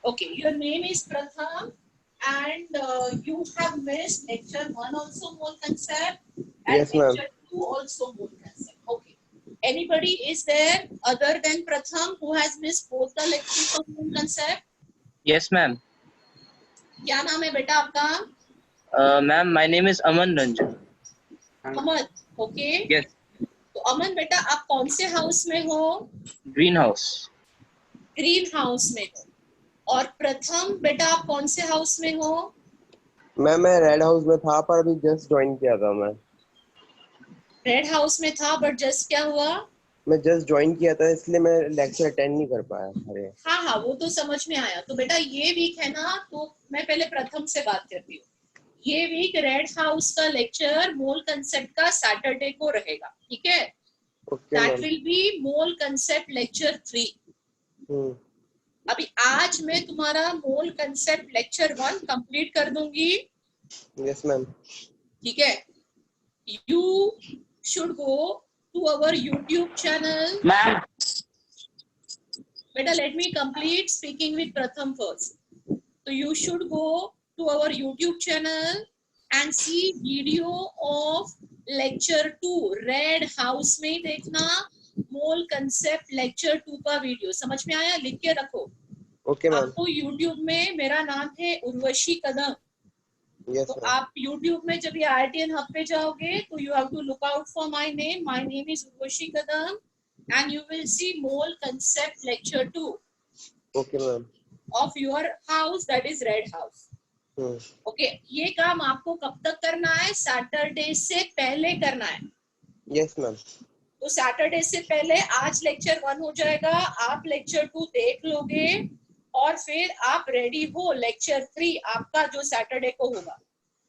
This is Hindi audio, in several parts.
Okay, your name is Pratham, and you have missed lecture 1 also mole concept, and Yes, ma'am. lecture 2 also mole concept. Okay. Anybody is there other than Pratham who has missed both the lectures of mole concept? Yes, ma'am. क्या नाम है बेटा आपका? Ma'am, my name is Aman Ranjan. Aman. Okay. Yes. तो अमन बेटा आप कौन से हाउस में हो? Greenhouse. ग्रीन हाउस में हो. और प्रथम बेटा आप कौन से हाउस में हो? मैम मैं रेड हाउस में था पर अभी जस्ट ज्वाइन किया था मैं. रेड हाउस में था बट जस्ट क्या हुआ? मैं जस्ट ज्वाइन किया था इसलिए मैं लेक्चर अटेंड नहीं कर पाया. अरे हाँ हाँ वो तो समझ में आया. तो बेटा ये वीक है ना, तो मैं पहले प्रथम से बात करती हूँ. ये वीक रेड हाउस का लेक्चर मोल कंसेप्ट का सैटरडे को रहेगा. ठीक है? Okay that ma'am. Will be mole concept lecture 3. अभी आज मैं तुम्हारा मोल कंसेप्ट लेक्चर 1 कंप्लीट कर दूंगी. Yes ma'am. ठीक है? You should go to our YouTube channel. Ma'am. बेटा let me complete speaking with Pratham first. तो you should go to our YouTube channel and see video of lecture 2. Red house में देखना मोल कंसेप्ट लेक्चर 2 का वीडियो. समझ में आया? लिख के रखो. Okay ma'am. आपको यूट्यूब में मेरा नाम है उर्वशी कदम. यस तो मैम. आप यूट्यूब में जब ये IITN हब पे जाओगे तो you have to look out for my name. My name is Urvashi Kadam and you will see mole concept lecture 2 okay ma'am. of your house, that is red house. Okay, ये काम आपको कब तक करना है? सैटरडे से पहले करना है. Yes ma'am. तो सैटरडे से पहले आज लेक्चर 1 हो जाएगा, आप लेक्चर 2 देख लोगे और फिर आप रेडी हो लेक्चर 3 आपका जो सैटरडे को होगा.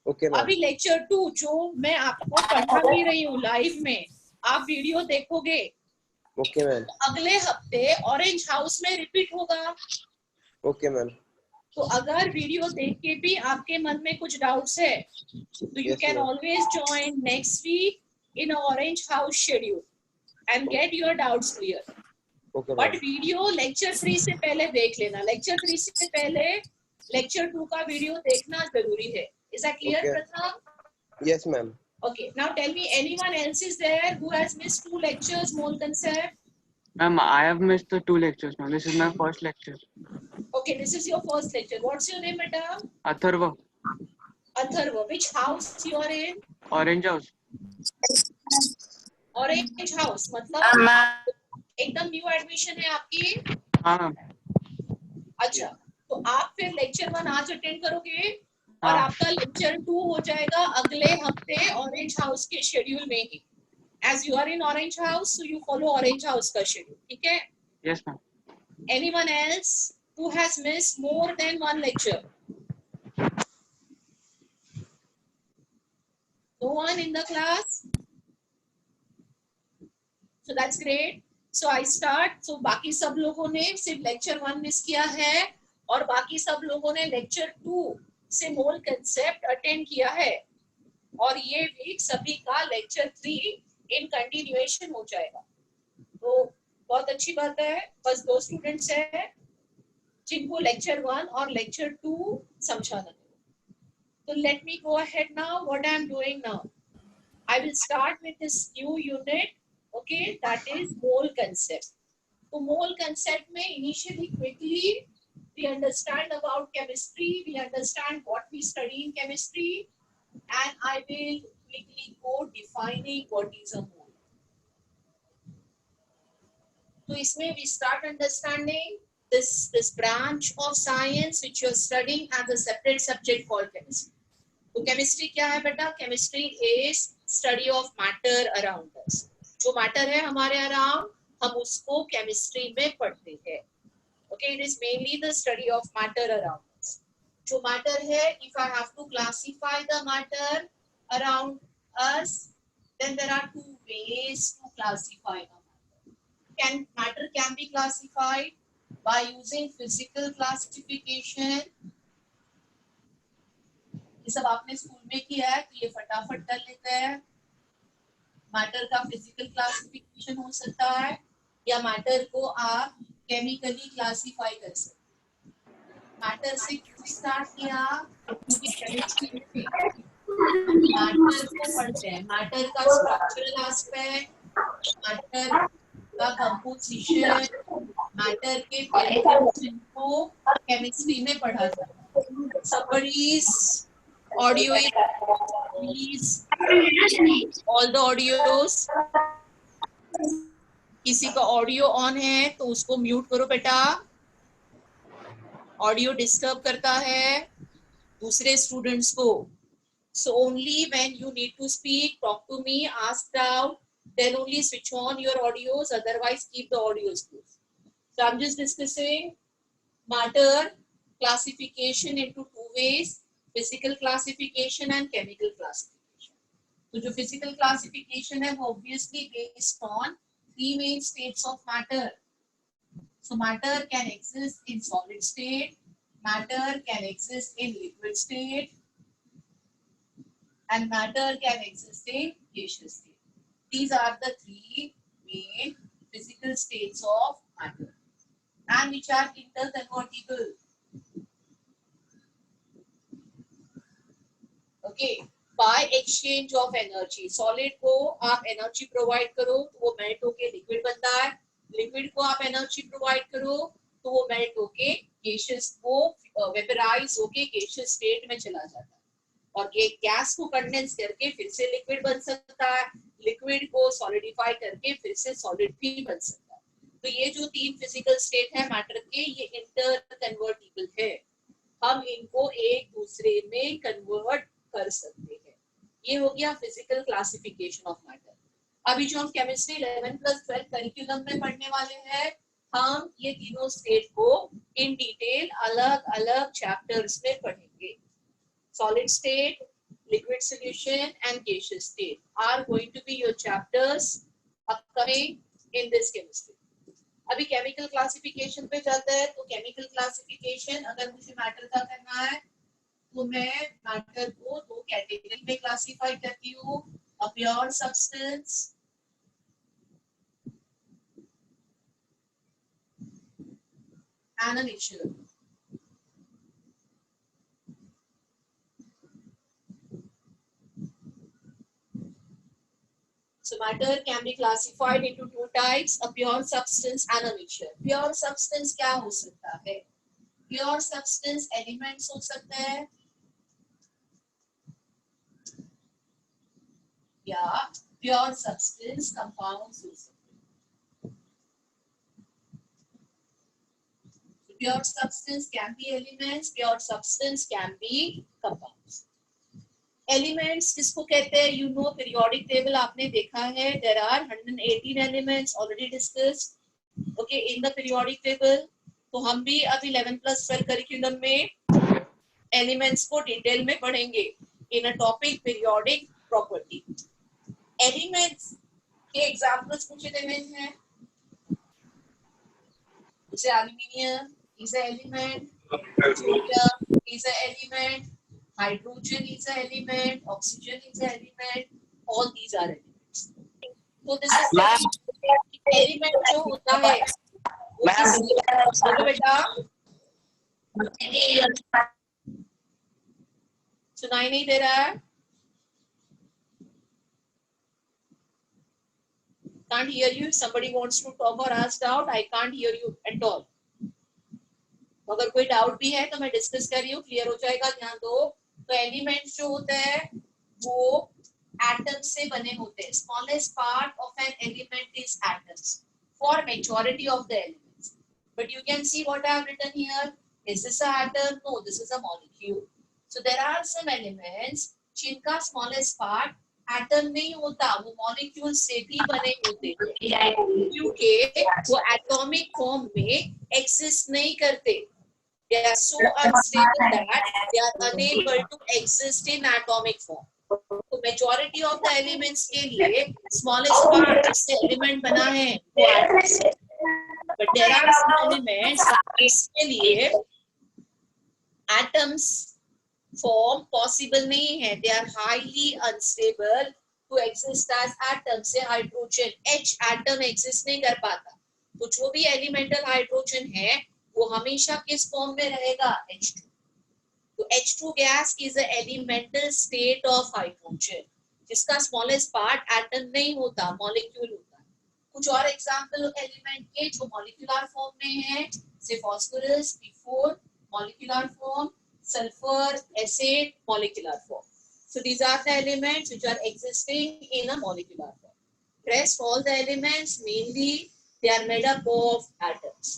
Okay ma'am. अभी लेक्चर 2 जो मैं आपको पढ़ा भी रही हूँ लाइव में, आप वीडियो देखोगे. Okay ma'am. अगले हफ्ते ऑरेंज हाउस में रिपीट होगा. Okay ma'am. तो अगर वीडियो देख के भी आपके मन में कुछ डाउट्स है तो you Yes, can ma'am. Always join next week in orange house schedule and get your doubts clear. Okay but ma'am. Video lecture 3 से पहले देख लेना. लेक्चर 3 से पहले लेक्चर 2 का वीडियो देखना जरूरी है. Is that clear Okay. प्रथम? Yes ma'am. Okay, now tell me, anyone else is there who has missed 2 lectures, mole concept? Ma'am, I have missed the 2 lectures now. This is my first lecture. Okay, this is your first lecture. What's your name, madam? Atharva, Atharva. Which house you are in? Orange House. Orange house. मतलब एकदम न्यू एडमिशन है आपकी? हाँ मैम. अच्छा, तो आप फिर लेक्चर 1 आज अटेंड करोगे और हाँ. आपका लेक्चर 2 हो जाएगा अगले हफ्ते ऑरेंज हाउस के शेड्यूल में ही. As you are in orange house, so you follow orange house का शेड्यूल. ठीक है? Yes ma'am. Anyone else who has missed more than 1 lecture? No one in the class? So that's great. So I start. So बाकी सब लोगों ने सिर्फ लेक्चर 1 मिस किया है और बाकी सब लोगों ने लेक्चर 2 से मोल कंसेप्ट अटेंड किया है. और ये वीक सभी का लेक्चर 3 इन कंटिन्यूएशन हो जाएगा. तो बहुत अच्छी बात है. बस 2 स्टूडेंट्स हैं जिनको लेक्चर 1 और लेक्चर 2 समझाना है. So let me go ahead now. What I am doing now, I will start with this new unit. Okay, that is mole concept. So mole concept में initially quickly we understand about chemistry, we understand what we study in chemistry, and I will quickly go defining what is a mole. So इसमें we start understanding this branch of science which you are studying as a separate subject called chemistry. तो chemistry क्या है बेटा? Chemistry is study of matter around us. जो मैटर है हमारे अराउंड हम उसको केमिस्ट्री में पढ़ते हैं. Okay, it is mainly the study of matter around us. जो मैटर है, if I have to classify the matter around us, then there are 2 ways to classify the matter. Matter can be classified by using physical classification. ये सब आपने स्कूल में किया है तो ये फटाफट कर लेते हैं. मैटर का फिजिकल क्लासिफिकेशन हो सकता है या मैटर को आप केमिकली क्लासिफाई कर सकते हैं. मैटर से स्टार्ट किया क्योंकि केमिस्ट्री में मैटर को पढ़ते हैं, मैटर का स्ट्रक्चरल एस्पेक्ट, मैटर का कंपोजिशन, मैटर के फंक्शन को केमिस्ट्री में पढ़ा जाता है. Somebody's audio is please, all the audios. किसी का ऑडियो ऑन है तो उसको म्यूट करो बेटा, ऑडियो डिस्टर्ब करता है दूसरे स्टूडेंट्स को. So only when you need to speak, talk to me, ask doubt, then only switch on your audios, otherwise keep the audios closed. So I'm just discussing matter classification into two ways, physical classification and chemical classification. So जो physical classification है वो obviously based on three main states of matter. So matter can exist in solid state, matter can exist in liquid state, and matter can exist in gaseous state. These are the three main physical states of matter, and which are interconvertible. Okay, by exchange of energy. Solid को आप energy provide करो तो वो melt होके liquid बनता है, liquid को आप energy provide करो तो वो melt होके gaseous को vaporize होके gaseous state में चला जाता है, और ये गैस को कंडेंस करके फिर से लिक्विड बन सकता है, लिक्विड को सॉलिडिफाई करके फिर से सॉलिड भी बन सकता है. तो ये जो तीन फिजिकल स्टेट है मैटर के, ये इंटर कन्वर्टिबल है, हम इनको एक दूसरे में कन्वर्ट कर सकते हैं. ये हो गया फिजिकल क्लासिफिकेशन ऑफ मैटर. अभी जो हम केमिस्ट्री 11+12 करिकुलम में पढ़ने वाले हैं, हम ये तीनों स्टेट को इन डिटेल अलग अलग चैप्टर्स में पढ़ेंगे. Solid state, liquid solution and gaseous state are going to be your chapters upcoming in this chemistry. अभी chemical classification पे जाता है. तो chemical classification अगर मुझे matter का करना है तो मैं matter को दो कैटेगरी में क्लासीफाई करती हूँ, a pure substance and a natural. So matter can be classified into two types, a pure substance and a mixture. Pure substance क्या हो सकता है? Pure substance elements हो सकते हैं या pure substance compounds हो सकते हैं. Pure substance can be elements, pure substance can be compounds. Elements किसको कहते हैं? यू नो पीरियोडिक टेबल आपने देखा है, there are 118 elements already discussed okay in the periodic table. तो हम भी अब 11+12 करिकुलम में एलिमेंट्स को डिटेल में पढ़ेंगे in a topic periodic property. Elements के एग्जांपल्स मुझे देने हैं. जैसे aluminium is a element, sodium is a element, hydrogen is an element, oxygen is an element, all these are elements. So this is element जो होता है वो बोलो बेटा सुनाई नहीं दे रहा है? Can't hear you. If somebody wants to talk or ask out, I can't hear you at all. अगर कोई डाउट भी है तो मैं डिस्कस कर रही हूँ, क्लियर हो जाएगा, ध्यान दो. तो एलिमेंट्स जो होते हैं वो एटम्स से बने होते हैं. Smallest part of an element is atoms for majority of the elements. But you can see what I have written here. Is this a atom? No, this is a molecule. So there are some elements जिनका स्मॉलेस्ट पार्ट एटम नहीं होता, वो मॉलिक्यूल से भी बने होते हैं क्योंकि वो एटॉमिक फॉर्म में एग्जिस्ट नहीं करते. They are so unstable that they are unable to exist in atomic form. तो majority of the elements के लिए smallest part जिससे element बना है वो atoms है. But there are some elements जिसके लिए atoms form possible नहीं है. They are highly unstable to exist as atoms. से hydrogen H atom exist नहीं कर पाता. तो जो भी elemental hydrogen है वो हमेशा किस फॉर्म में रहेगा, H2। तो H2 gas is a elemental state of hydrogen, जिसका स्मॉलेस्ट पार्ट एटम नहीं होता, मॉलिक्यूल होता है। कुछ और एग्जांपल एलिमेंट के जो मॉलिक्यूलर फॉर्म में है, से phosphorus P4 molecular form, sulfur acid molecular form. So these are the elements which are existing in a molecular form. Rest all the elements mainly they are made up of atoms.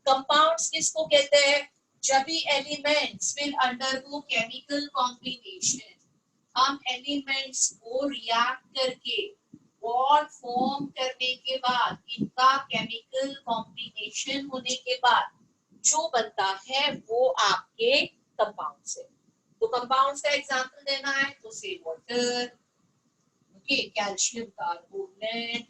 Compounds किसको कहते हैं, जब भी elements will undergo chemical combination, हम elements को react करके bond form करने के बाद, इनका chemical combination होने के बाद जो बनता है वो आपके कंपाउंड्स है। तो कंपाउंड्स का एग्जांपल देना है तो से water, okay, calcium carbonate,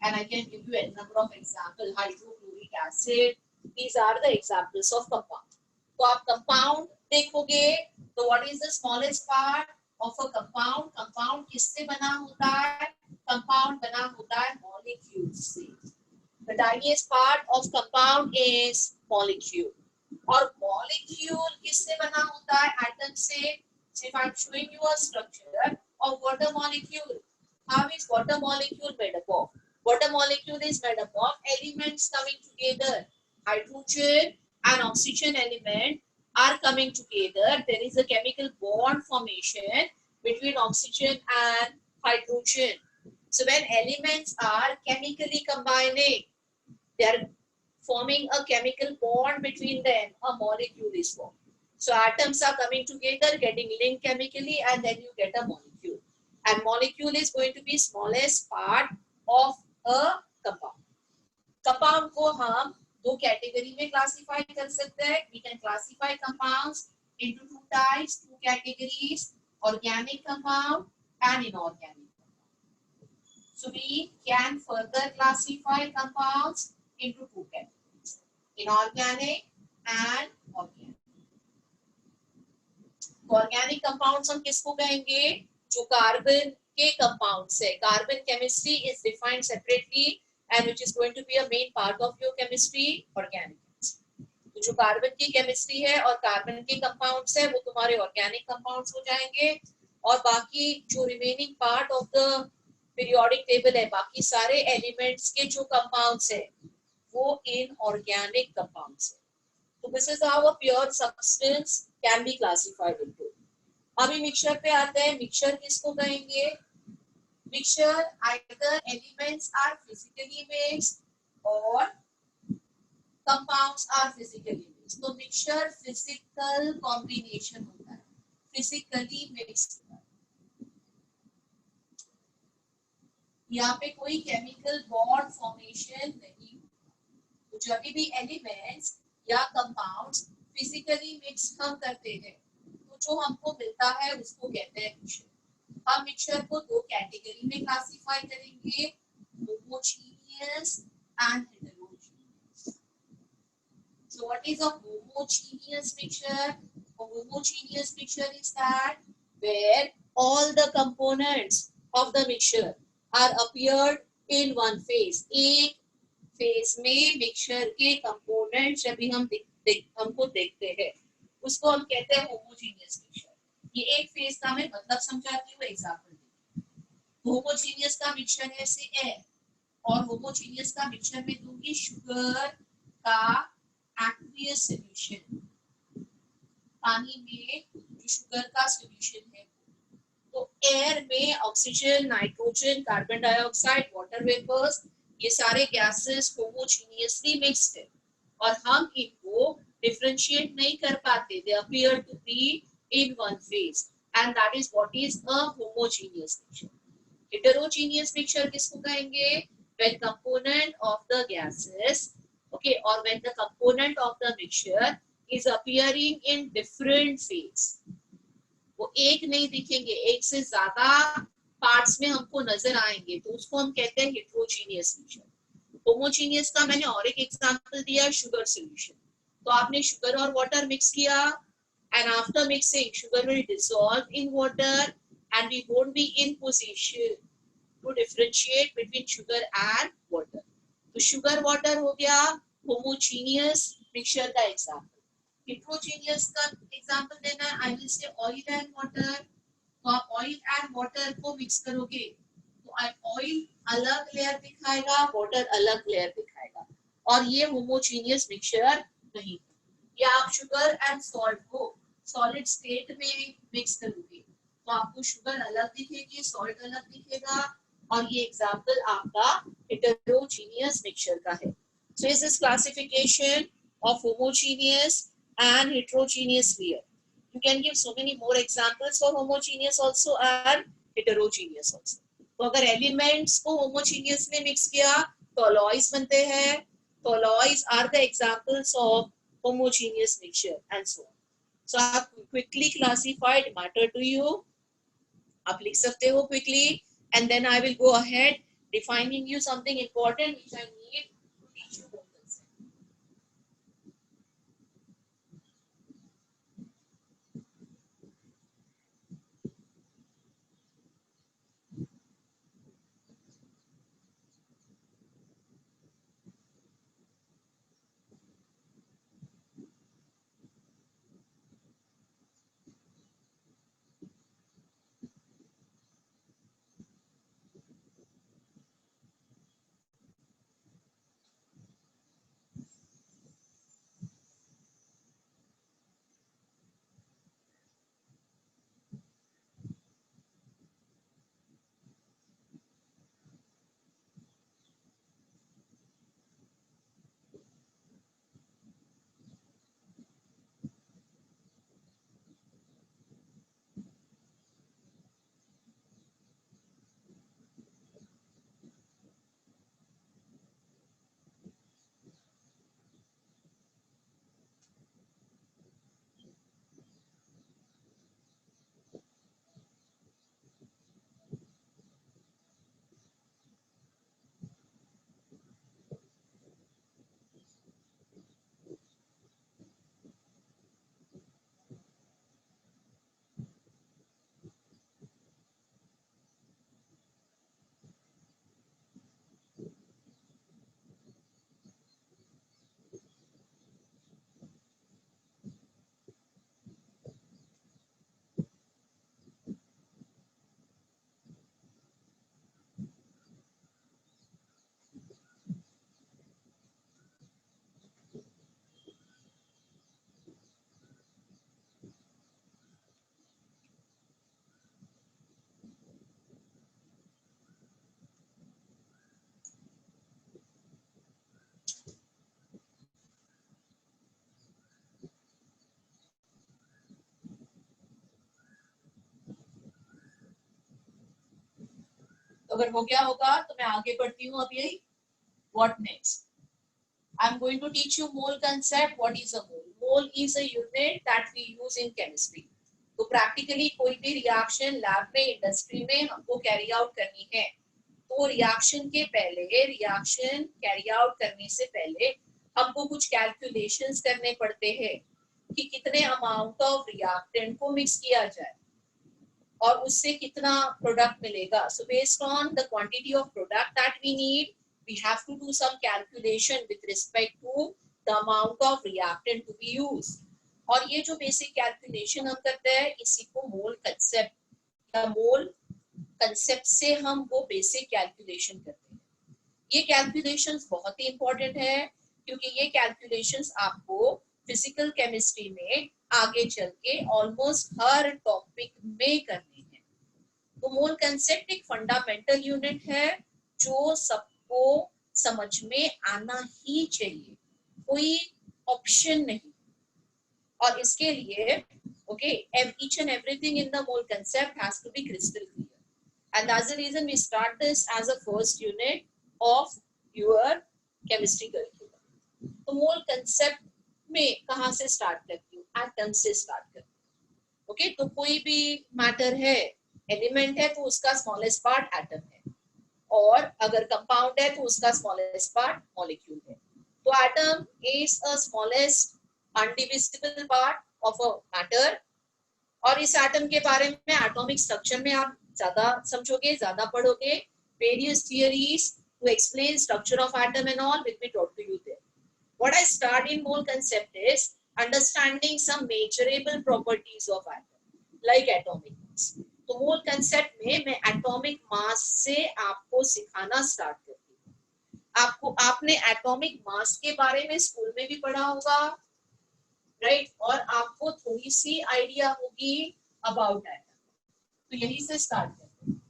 and I can give you a number of example, hydrochloric acid, these are the examples of compound. तो आप कंपाउंड देखोगे तो what is the smallest part of a compound, compound किससे बना होता है, कंपाउंड बना होता है मॉलिक्यूल से। The tiniest part of compound is molecule. और molecule किससे बना होता है, atom से। So if I'm showing you a structure of water molecule, how is water molecule made up of? Water molecule is made up of elements coming together. Hydrogen and oxygen element are coming together. There is a chemical bond formation between oxygen and hydrogen. So when elements are chemically combining, they are forming a chemical bond between them, a molecule is formed. So atoms are coming together, getting linked chemically, and then you get a molecule. And molecule is going to be smallest part of a compound. Compound को हम दो कैटेगरी में क्लासिफाई कर सकते हैं. We can classify compounds into two types, two categories: organic compound and inorganic compound. So we can further classify compounds into two categories: inorganic and organic. Organic compounds हम किसको कहेंगे, जो कार्बन के compounds है. Carbon chemistry is defined separately and which is going to be a main part of your chemistry, organic chemistry. तो जो कार्बन की केमिस्ट्री है और कार्बन के कंपाउंड्स है वो तुम्हारे ऑर्गेनिक कंपाउंड्स हो जाएंगे, और बाकी जो remaining part of the periodic table है, बाकी सारे एलिमेंट्स के जो कंपाउंड्स है वो inorganic compounds है. So this is how a pure substance can be classified into. अभी मिक्सचर पे आते हैं. मिक्सचर किसको कहेंगे, mixture either elements are physically mixed or compounds are physically mixed. तो मिक्सचर फिजिकल कॉम्बिनेशन होता है, फिजिकली मिक्स होता है. यहाँ पे कोई केमिकल बॉन्ड फॉर्मेशन नहीं. तो जब भी एलिमेंट्स या कंपाउंड्स फिजिकली मिक्स हम करते हैं तो जो हमको मिलता है उसको कहते हैं मिक्सचर. हम मिक्सचर को दो कैटेगरी में क्लासिफाई करेंगे, homogeneous and heterogeneous. So what is a homogeneous mixture? A homogeneous mixture is that where all the components of the mixture are appeared in one phase. एक फेज में मिक्सचर के कंपोनेंट्स जब भी हम हमको देखते हैं उसको हम कहते हैं होमोजेनियस मिक्सचर. ये एक फेज का मैं मतलब समझाती हूँ, एग्जांपल देखिए. होमोजेनियस का मिक्सचर है से एयर, और होमोजेनियस का मिक्सचर में दूंगी शुगर का एक्वियस सॉल्यूशन, पानी में जो शुगर का सॉल्यूशन है. तो एयर में oxygen, nitrogen, carbon dioxide, water vapours, ये सारे गैसेस होमोजेनियसली मिक्स्ड है और हम इनको डिफरेंशिएट नहीं कर पाते. They appear to be in one phase and that is what is a homogeneous mixture. Heterogeneous mixture किसको कहेंगे, when component of the gases, okay, और when the component of the mixture is appearing in different phase. वो एक नहीं दिखेंगे, एक से ज्यादा पार्ट्स में हमको नजर आएंगे, तो उसको हम कहते हैं हेटेरोजेनियस मिक्सचर. होमोजेनियस का मैंने और एक एग्जांपल दिया, शुगर सॉल्यूशन. तो आपने शुगर और वाटर मिक्स किया and after mixing sugar will dissolve in water and we won't be in position to differentiate between sugar and water. तो शुगर वाटर हो गया होमोजेनियस मिक्सचर का एग्जाम्पल. हेट्रोजीनियस का एग्जाम्पल देना है. I will say oil and water. तो आप ऑयल एंड वाटर को मिक्स करोगे तो ऑयल अलग लेयर दिखाएगा, वाटर अलग लेयर दिखाएगा, और ये होमोजीनियस मिक्सचर नहीं. या आप शुगर एंड सॉल्ट को सॉलिड स्टेट में मिक्स करोगे तो आपको शुगर अलग दिखेगी, सॉल्ट अलग दिखेगा, और ये एग्जाम्पल आपका हेटेरोजीनियस मिक्सचर का है. So is this classification of homogeneous and heterogeneous layer. You can give so many more examples for homogeneous also and heterogeneous also. तो अगर एलिमेंट्स को homogeneous में मिक्स किया तो alloys बनते हैं. तो alloys are the examples of homogeneous mixture and so on. So I have quickly classified matter to you. आप लिख सकते हो quickly, and then I will go ahead defining you something important which I need to teach you more concept. तो अगर हो गया होगा तो मैं आगे बढ़ती हूँ. अब यही what next? I'm going to teach you mole concept. What is a mole? Mole is a unit that we use in chemistry. तो प्रैक्टिकली कोई भी रिएक्शन लैब में, इंडस्ट्री में हमको कैरी आउट करनी है तो रिएक्शन के पहले, रिएक्शन कैरी आउट करने से पहले हमको कुछ कैलकुलेशंस करने पड़ते हैं कि कितने अमाउंट ऑफ रिएक्टेंट को मिक्स किया जाए और उससे कितना प्रोडक्ट मिलेगा. So based on the quantity of product that we need, we have to do some calculation with respect to the amount of reactant to be used. और ये जो बेसिक कैलकुलेशन हम करते हैं इसी को मोल कंसेप्ट या मोल कंसेप्ट से हम वो बेसिक कैलकुलेशन करते हैं. ये कैलकुलेशंस बहुत ही इंपॉर्टेंट है क्योंकि ये कैलकुलेशंस आपको फिजिकल केमिस्ट्री में आगे चल के ऑलमोस्ट हर टॉपिक में करनी है. तो मोल कंसेप्ट एक फंडामेंटल यूनिट है जो सबको समझ में आना ही चाहिए, कोई ऑप्शन नहीं. और इसके लिए okay, each and everything in the mole concept has to be crystal clear, and that's the reason we start this as a first unit of your chemistry curriculum. तो mole concept में कहाँ से स्टार्ट करती हूँ? एटम से स्टार्ट करती हूँ. ओके, तो कोई भी मैटर है, एलिमेंट है, तो उसका स्मॉलेस्ट पार्ट एटम है, और अगर कंपाउंड है तो उसका स्मॉलेस्ट पार्ट मॉलिक्यूल है. तो atom is a smallest undivisible part of a matter. और इस एटम के बारे में एटॉमिक स्ट्रक्चर में आप ज्यादा समझोगे, ज्यादा पढ़ोगे. Various theories to explain structure of atom and all will be taught to you there. What I start in mole concept is understanding some measurable properties of atom, like atomic mass. तो मोल कंसेप्ट में मैं एटॉमिक मास से आपको सिखाना स्टार्ट करती हूँ. आपने एटॉमिक मास के बारे में स्कूल में भी पढ़ा होगा, राइट? और आपको थोड़ी सी आइडिया होगी अबाउट एटम. तो यही से स्टार्ट करते हैं.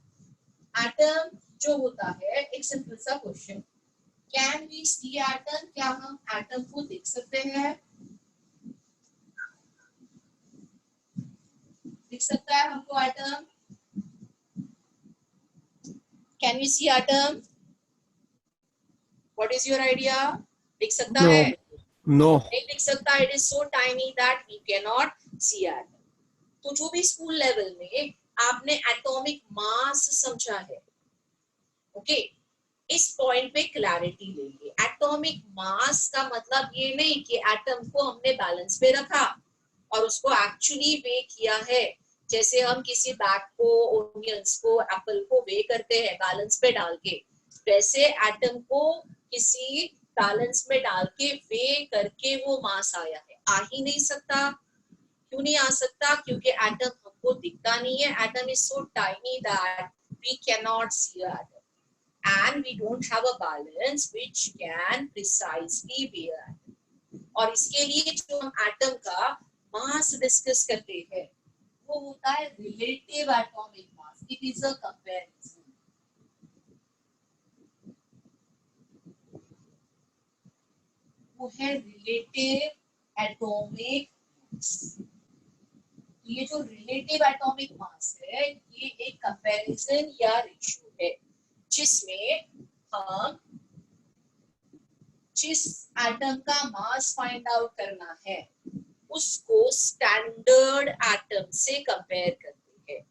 एटम जो होता है, एक सिंपल सा question, can we see atom? क्या हम एटम को देख सकते हैं? दिख सकता है हमको atom? Can we see atom? What is your idea? दिख सकता No. है? No. नहीं दिख सकता. It is so tiny that we can not see atom. तो जो भी स्कूल लेवल में आपने एटॉमिक मास समझा है, ओके, इस पॉइंट पे क्लैरिटी लेंगे. एटॉमिक मास का मतलब ये नहीं कि एटम को हमने बैलेंस पे रखा और उसको एक्चुअली वे किया है, जैसे हम किसी बैग को, ओनियंस को, एप्पल को वे करते हैं बैलेंस पे डाल के, वैसे एटम को किसी बैलेंस में डाल के वे करके वो मास आया है. आ ही नहीं सकता. क्यों नहीं आ सकता? क्योंकि एटम हमको दिखता नहीं है. Atom is so tiny that we can not see atom. And we don't have a balance which can precisely weigh atom. और इसके लिए जो हम एटम का मास डिस्कस करते हैं वो होता है relative atomic mass. It is a comparison. वो है रिलेटिव एटॉमिक मास. ये जो रिलेटिव एटॉमिक मास है ये एक कंपैरिजन या रेशियो है जिसमें हम जिस एटम का मास फाइंड आउट करना है उसको स्टैंडर्ड एटम से कंपेयर करते हैं.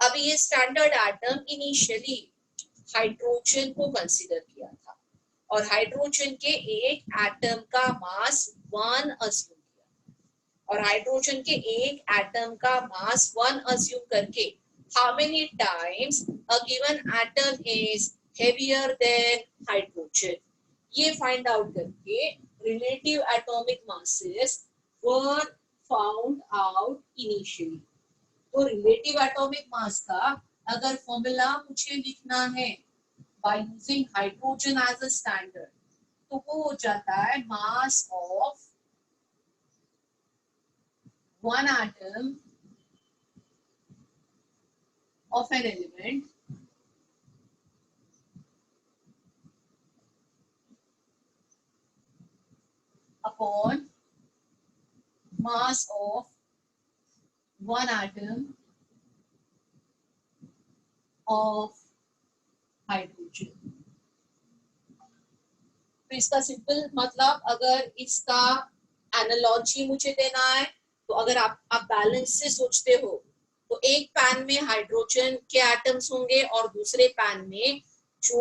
अभी ये स्टैंडर्ड एटम इनिशियली हाइड्रोजन को कंसीडर किया था और हाइड्रोजन के एक एटम का मास 1 अज्यूम किया और हाइड्रोजन के एक एटम का मास 1 अज्यूम करके how many times a given atom is heavier than hydrogen, ये find out करके relative atomic masses were found out initially. तो relative atomic mass का अगर फॉर्मूला मुझे लिखना है by using hydrogen as a standard, तो वो हो जाता है mass of one atom of an element upon mass of one atom of hydrogen. तो इसका सिंपल मतलब, अगर इसका एनालॉजी मुझे देना है तो अगर आप बैलेंस से सोचते हो तो एक पैन में हाइड्रोजन के एटम्स होंगे और दूसरे पैन में जो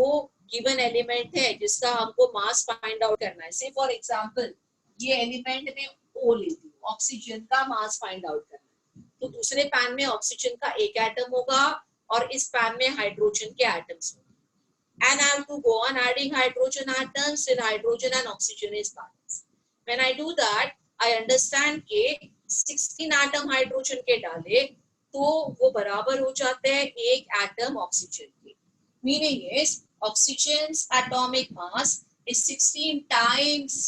गिवन एलिमेंट है जिसका हमको मास फाइंड आउट करना है. से फॉर एग्जांपल ये एलिमेंट में ओ लेती हूँ, ऑक्सीजन का मास फाइंड आउट करना है, तो दूसरे पैन में ऑक्सीजन का एक एटम होगा और इस पैन में हाइड्रोजन के एटम्स होंगे. And I have to go on adding hydrogen atoms till hydrogen and oxygen is balanced. When I do that, I understand कि 16 atom hydrogen के डाले तो वो बराबर हो जाते हैं एक एटम ऑक्सीजन के. Meaning is oxygen's atomic mass is 16 times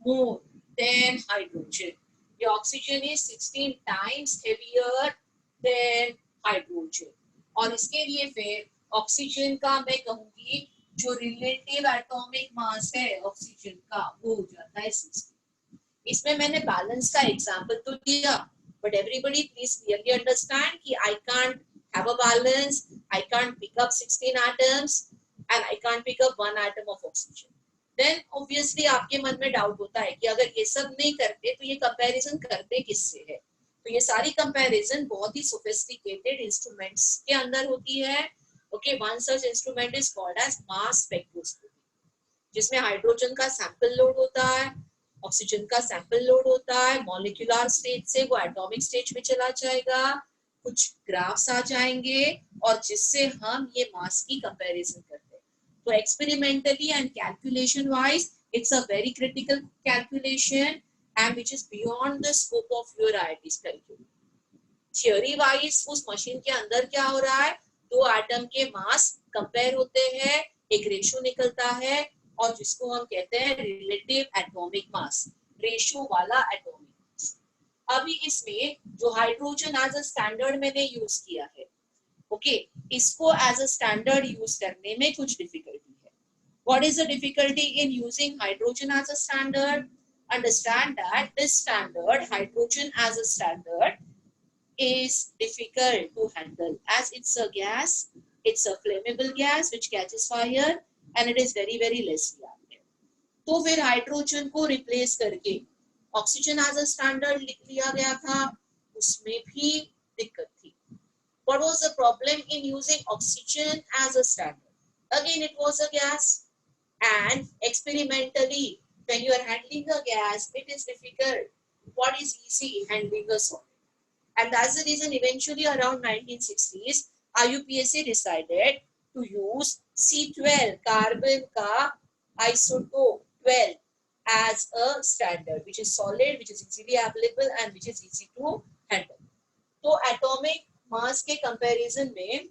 more than hydrogen. The oxygen is 16 times heavier than hydrogen. और इसके लिए फिर ऑक्सीजन का मैं कहूंगी जो रिलेटिव एटॉमिक मास है ऑक्सीजन का वो हो जाता है 60. इसमें मैंने बैलेंस का एग्जांपल तो दिया, but everybody please clearly understand कि I can't have a balance, I can't pick up 16 atoms and I can't pick up 1 atom of oxygen. Then obviously आपके मन में डाउट होता है कि अगर ये सब नहीं करते तो ये कंपैरिजन करते किससे है. तो ये सारी कंपैरिजन बहुत ही सोफिस्टिकेटेड इंस्ट्रूमेंट्स के अंदर होती है. Okay, one such instrument is called as mass spectroscopy, जिसमें हाइड्रोजन का सैंपल लोड होता है, ऑक्सीजन का सैंपल लोड होता है, मॉलिक्यूलर स्टेज से वो एटॉमिक स्टेज में चला जाएगा, कुछ ग्राफ्स आ जाएंगे और जिससे हम ये मास की कंपैरिजन करते हैं. तो experimentally and calculation wise It's a very critical calculation and which is beyond the scope of your IIT's curriculum. Theory wise उस मशीन के अंदर क्या हो रहा है, दो एटम के मास कंपेयर होते हैं, एक रेशियो निकलता है और जिसको हम कहते हैं रिलेटिव एटॉमिक मास, रेशियो वाला एटॉमिक मास. अभी इसमें जो हाइड्रोजन एज अ स्टैंडर्ड मैंने यूज किया है, ओके, इसको एज अ स्टैंडर्ड यूज करने में कुछ डिफिकल्टी है. What is the difficulty in using hydrogen as a standard? Understand that this standard, hydrogen as a standard, is difficult to handle as it's a gas, it's a flammable gas which catches fire and it is very very less reactive. तो फिर हाइड्रोजन को रिप्लेस करके ऑक्सीजन एज अ स्टैंडर्ड लिख लिया गया था, उसमें भी दिक्कत थी. What was the problem in using oxygen as a standard? Again, it was a gas. And experimentally, when you are handling a gas, it is difficult. What is easy? Handling a solid. And that's the reason eventually around 1960s, IUPAC decided to use C12, carbon ka isotope 12 as a standard, which is solid, which is easily available and which is easy to handle. So atomic mass के comparison में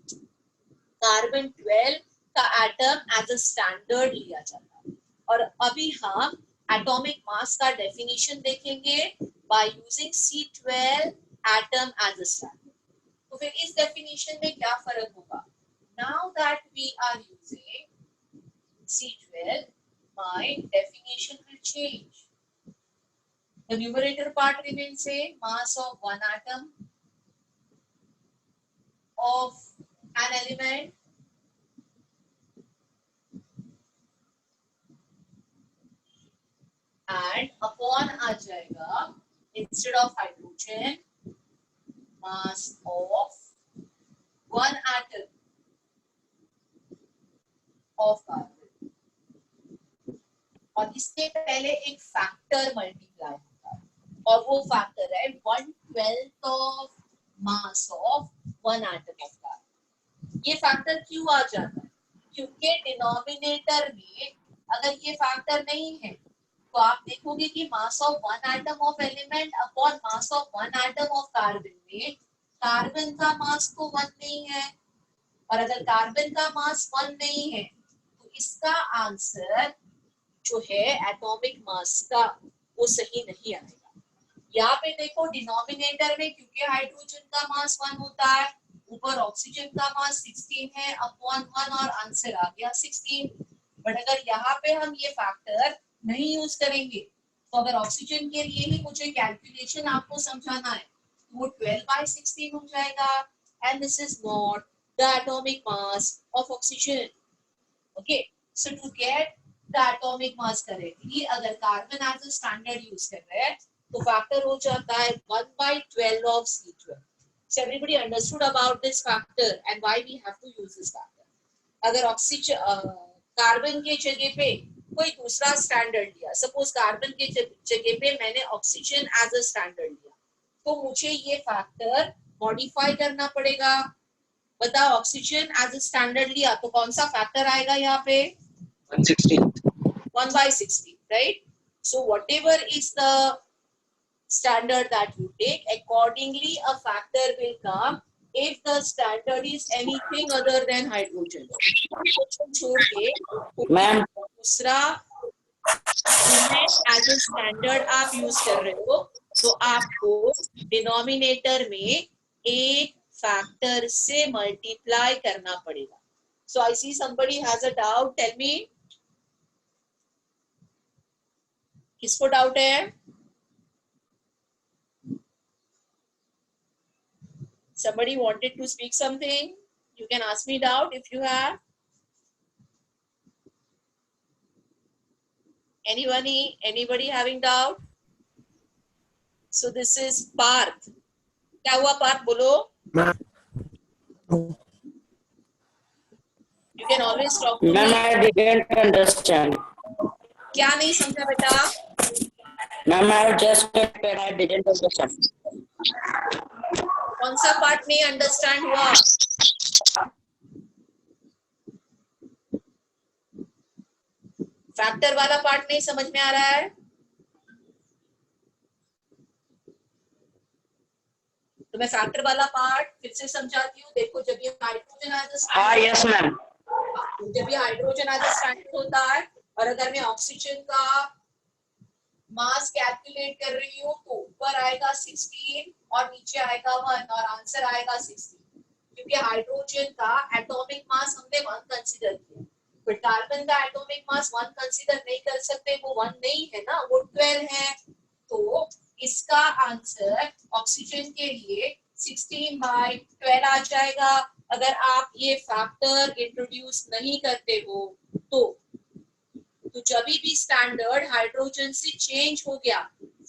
carbon 12 का एटम एज अ स्टैंडर्ड लिया जाता है. और अभी हम एटॉमिक मास का डेफिनेशन देखेंगे by using C12 atom as a standard. तो फिर इस डेफिनेशन में क्या फर्क होगा? Now that we are using C12, my definition will change. The numerator part remain same, mass of one atom of an element and upon आ जाएगा instead of hydrogen mass of one atom of carbon. और इसके पहले एक फैक्टर मल्टीप्लाई होता है और वो फैक्टर है 1/12 of mass of one atom of carbon. ये फैक्टर क्यों आ जाता है? क्योंकि डिनोमिनेटर में अगर ये फैक्टर नहीं है तो आप देखोगे कि मास of one atom of element upon mass of one atom of carbon में कार्बन का मास तो 1 नहीं है, और अगर कार्बन का मास 1 नहीं है तो इसका आंसर जो है एटॉमिक मास का वो सही नहीं आएगा. यहाँ पे देखो डिनोमिनेटर में क्योंकि हाइड्रोजन का मास 1 होता है, ऊपर ऑक्सीजन का मास 16 है अपॉन 1 और आंसर आ गया 16. बट अगर यहाँ पे हम ये फैक्टर नहीं यूज करेंगे तो अगर ऑक्सीजन के लिए ही मुझे कैलकुलेशन आपको समझाना है तो वो 12/16 हो जाएगा and this is not the atomic mass of oxygen. Okay, so to get the atomic mass correctly अगर carbon as a standard use कर रहे हैं तो फैक्टर हो जाता है 1/12 of C12. So everybody understood about this factor and why we have to use this factor. अगर ऑक्सीजन कार्बन के जगह पे कोई दूसरा स्टैंडर्ड लिया, सपोज कार्बन के जगह पे मैंने ऑक्सीजन एज अ स्टैंडर्ड लिया, तो मुझे ये फैक्टर मॉडिफाई करना पड़ेगा. बताओ, ऑक्सीजन एज अ स्टैंडर्ड लिया तो कौन सा फैक्टर आएगा यहाँ पे? 1/16, right? So whatever is the standard that you take, accordingly a factor will come if the standard is anything other than hydrogen. छोड़ के मैम दूसरा एज अ स्टैंडर्ड आप यूज कर रहे हो तो आपको डिनोमिनेटर में एक फैक्टर से मल्टीप्लाई करना पड़ेगा. सो आई सी somebody has a doubt. Tell me, किसको डाउट है? Somebody wanted to speak something? You can ask me doubt if you have. Anybody having doubt? So this is Parth. क्या हुआ पार्थ? बोलो. You can always talk to me. Ma'am, I didn't understand. क्या नहीं समझा बेटा? Ma'am, I just said I didn't understand. कौन सा पार्ट नहीं अंडरस्टैंड हुआ? फैक्टर वाला पार्ट नहीं समझ में आ रहा है? तो मैं फैक्टर वाला पार्ट फिर से समझाती हूँ। देखो, जब ये हाइड्रोजन हाँ yes ma'am. जब ये हाइड्रोजन एज स्टैंडर्ड होता है और अगर मैं ऑक्सीजन का मास कैलकुलेट कर रही हूँ तो ऊपर आएगा 16 और नीचे आएगा 1 और आंसर आएगा 16, क्योंकि हाइड्रोजन का एटॉमिक मास हमने 1 कंसीडर किया, बट कार्बन का एटॉमिक मास 1 कंसीडर नहीं कर सकते, वो 1 नहीं है ना, वो 12 है। तो इसका आंसर ऑक्सीजन के लिए 16/12 आ जाएगा अगर आप ये फैक्टर इंट्रोड्यूस नहीं करते हो तो जब भी स्टैंडर्ड हाइड्रोजन से चेंज हो गया,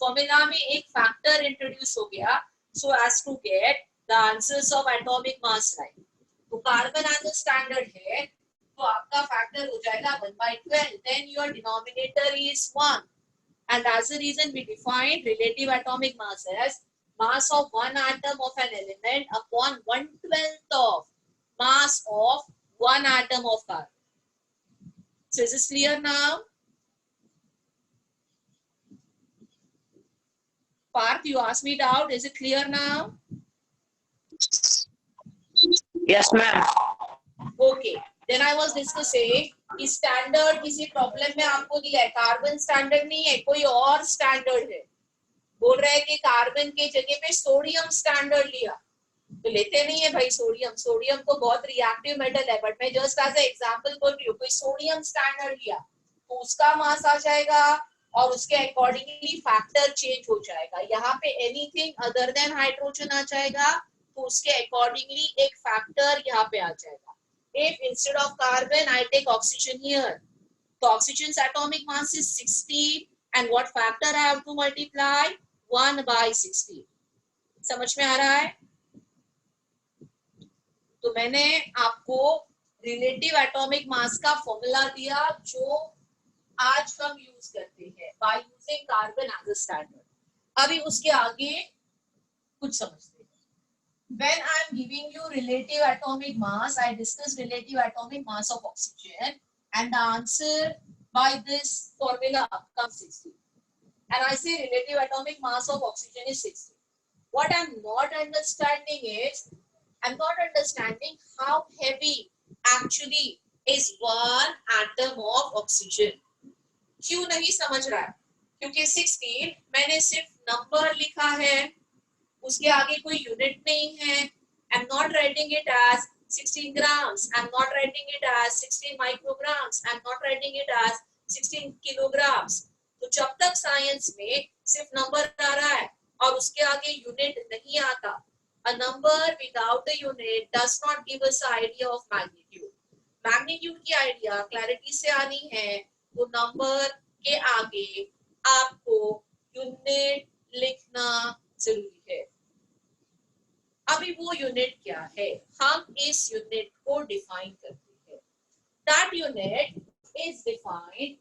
फॉर्मूला में एक फैक्टर इंट्रोड्यूस हो गया, so as to get the answers of atomic mass right. तो कार्बन एज अ स्टैंडर्ड है तो आपका फैक्टर हो जाएगा 1/12, then your denominator is 1, and as a reason we define relative atomic mass as mass of one atom of an element upon 1/12 of mass of one atom of carbon. So is this clear now? Parth, you asked me doubt. Is it clear now? Yes ma'am. Okay. Then I was discussing कि स्टैंडर्ड किसी प्रॉब्लम में आपको दिया है, कार्बन स्टैंडर्ड नहीं है, कोई और स्टैंडर्ड है। बोल रहे हैं कि कार्बन के जगह पे सोडियम स्टैंडर्ड लिया, तो लेते नहीं है भाई सोडियम। सोडियम तो बहुत रिएक्टिव मेटल है, बट मैं जस्ट एज एग्जांपल बोल रही हूँ, कोई सोडियम स्टैंडर्ड लिया तो उसका मास आ जाएगा और उसके अकॉर्डिंगली फैक्टर चेंज हो जाएगा। यहाँ pay anything other than hydrogen आ जाएगा तो उसके अकॉर्डिंगली एक फैक्टर यहाँ पे आ जाएगा। If instead of carbon I take oxygen here, so oxygen's atomic mass is 16 and what factor I have to multiply? 1/16. समझ में आ रहा है? तो मैंने आपको रिलेटिव एटॉमिक मास का फॉर्मूला दिया जो आज हम यूज करते हैं by using carbon as a standard. अभी उसके आगे कुछ समझते हैं। When I am giving you relative atomic mass, I discuss relative atomic mass of oxygen, and the answer by this formula comes 60. And I say relative atomic mass of oxygen is 60. What I'm not understanding is, I'm not understanding how heavy actually is one atom of oxygen. क्यों नहीं समझ रहा है? क्योंकि 16 मैंने सिर्फ नंबर लिखा है, उसके आगे कोई यूनिट नहीं है। I'm not writing it as 16 grams. I'm not writing it as 16 micrograms. I'm not writing it as 16 kilograms. तो जब तक साइंस में सिर्फ नंबर आ रहा है और उसके आगे यूनिट नहीं आता, a number without a unit does not give us an idea of magnitude. Magnitude की आइडिया क्लैरिटी से आनी है तो नंबर के आगे आपको यूनिट लिखना जरूरी है। अभी वो यूनिट क्या है, हम इस यूनिट को डिफाइन करते हैं। That unit is defined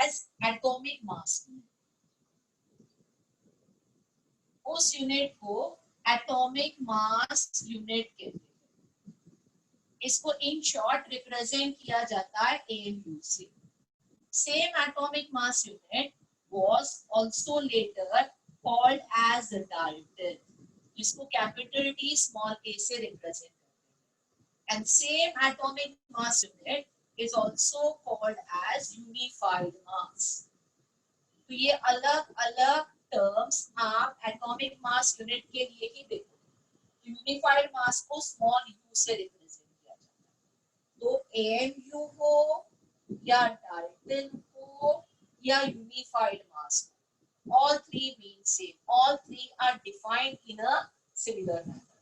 as atomic mass. उस यूनिट को एटॉमिक मास यूनिट कहते हैं। इसको इन शॉर्ट रिप्रेजेंट किया जाता है AMU से। Same atomic mass unit was also later called as Dalton, जिसको कैपिटल T स्मॉल a से रिप्रेजेंट करते हैं। And same atomic mass unit is also called as unified mass. तो ये अलग अलग टर्म्स आप एटॉमिक मास यूनिट के लिए ही देखो। यूनिफाइड मास को स्मॉल u से रिप्रेजेंट किया जाता है। तो AMU हो या डाल्टन हो या unified mass, all three mean same. All three are defined in a similar manner.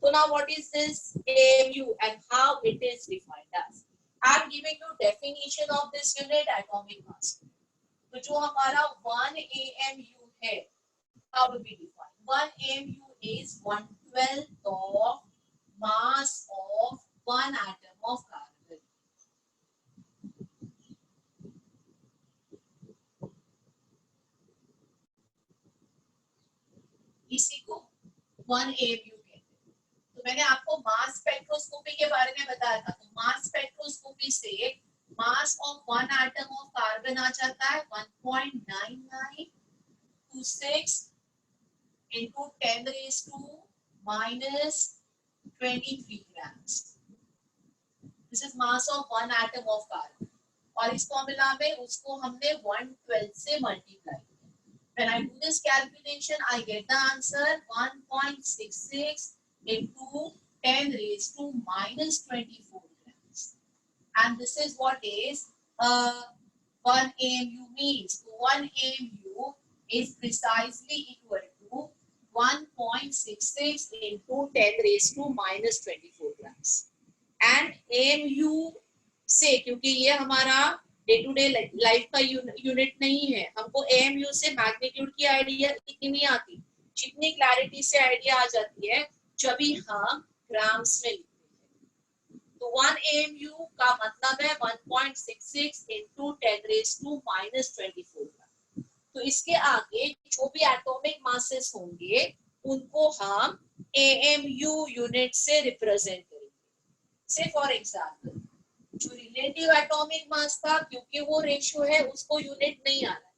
So now what is this AMU and how it is defined as? I am giving you definition of this unit, atomic mass. तो जो हमारा 1 AMU है, how do we define? 1 AMU is 1/12 of mass of one atom of carbon. इसी को 1 AMU कहते हैं। तो मैंने आपको मास स्पेक्ट्रोस्कोपी के बारे में बताया था। तो मास स्पेक्ट्रोस्कोपी से mass of one atom of carbon आ जाता है 1.9926 into 10 raised to minus 23 grams. This is mass of one atom of carbon. और इस फॉर्मूला में उसको हमने 112 से मल्टीप्लाई किया. When I do this calculation, I get the answer 1.66 into 10 raised to minus 24 grams. And this is what is 1 AMU means. 1 AMU is precisely equal to 1.66 into 10 raised to minus 24 grams. And AMU से, क्योंकि ये हमारा डे टू डे लाइफ का यूनिट नहीं है, हमको AMU से मैग्नीट्यूड की आइडिया इतनी नहीं आती, जितनी क्लैरिटी से आइडिया आ जाती है जब भी हम ग्राम्स में लिखते हैं. तो 1 AMU का मतलब है 1.66 into 10 raised to minus 24 ग्राम. तो इसके आगे जो भी एटॉमिक मासेस होंगे उनको हम AMU यूनिट से रिप्रेजेंट करेंगे. से फॉर एग्जांपल जो रिलेटिव एटॉमिक मास था, क्योंकि वो रेशियो है उसको यूनिट नहीं आ रहा है,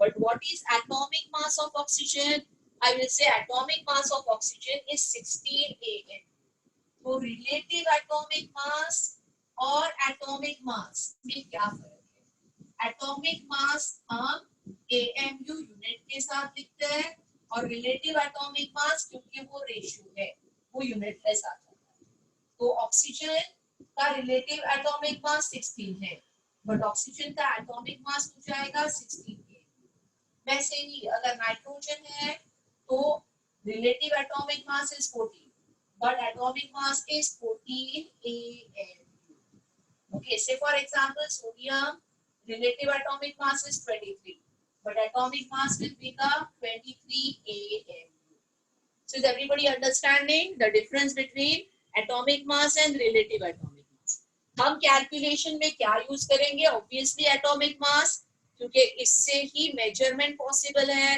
but what is atomic mass of oxygen? I will से atomic mass of oxygen is 16 AN. तो रिलेटिव एटॉमिक मास और एटॉमिक मास में क्या फर्क है? एटॉमिक मास हम AMU यूनिट के साथ लिखते हैं और रिलेटिव एटॉमिक मास क्योंकि वो रेशियो है वो यूनिटलेस आ जाता है. तो ऑक्सीजन का रिलेटिव एटॉमिक मास 16 है, बट ऑक्सीजन का एटॉमिक मास हो जाएगा 16 के. वैसे ही अगर नाइट्रोजन है तो relative atomic mass is 14, but atomic mass is 14 AN. Okay, say for example sodium relative atomic mass is 23, but atomic mass will become 23 AMU. So is everybody understanding the difference between atomic mass and relative atomic mass? हम कैलकुलेशन में क्या यूज करेंगे? ऑब्वियसली एटॉमिक मास, क्योंकि इससे ही मेजरमेंट पॉसिबल है,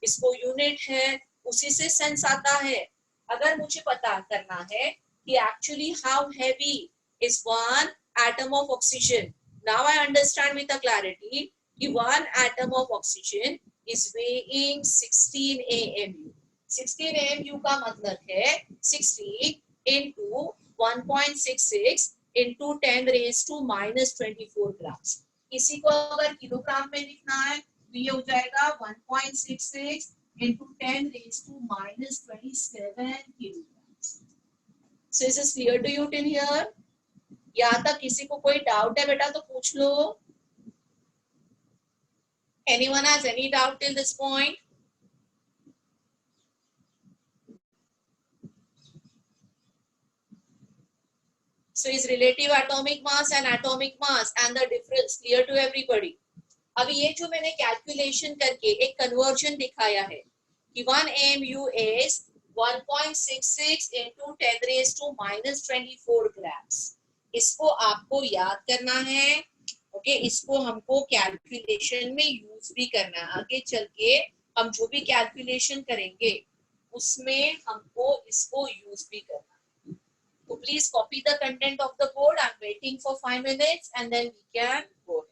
इसको यूनिट है, उसी से सेंस आता है. अगर मुझे पता करना है कि actually how heavy is one atom of oxygen, now I understand with clarity कि one atom of oxygen is weighing 16 AMU. 16 AMU का मतलब है 16 into 1.66 into 10 raised to minus 24 grams. इसी को अगर किलोग्राम में लिखना है तो ये हो जाएगा 1.66 into 10 raised to minus 27 kilograms. So is this clear to you till here? यहाँ तक किसी को कोई डाउट है बेटा तो पूछ लो. Anyone has any doubt till this point? So is relative atomic mass and atomic mass and the difference clear to everybody? अभी ये जो मैंने कैलकुलेशन करके एक कन्वर्जन दिखाया है कि 1 AMU is 1.66 into 10 raised to minus 24 grams. इसको आपको याद करना है. ओके, इसको हमको कैलकुलेशन में यूज भी करना है. आगे चल के हम जो भी कैलकुलेशन करेंगे उसमें हमको इसको यूज भी करना है. तो please copy the content of the board. I am waiting for 5 minutes and then we can go ahead.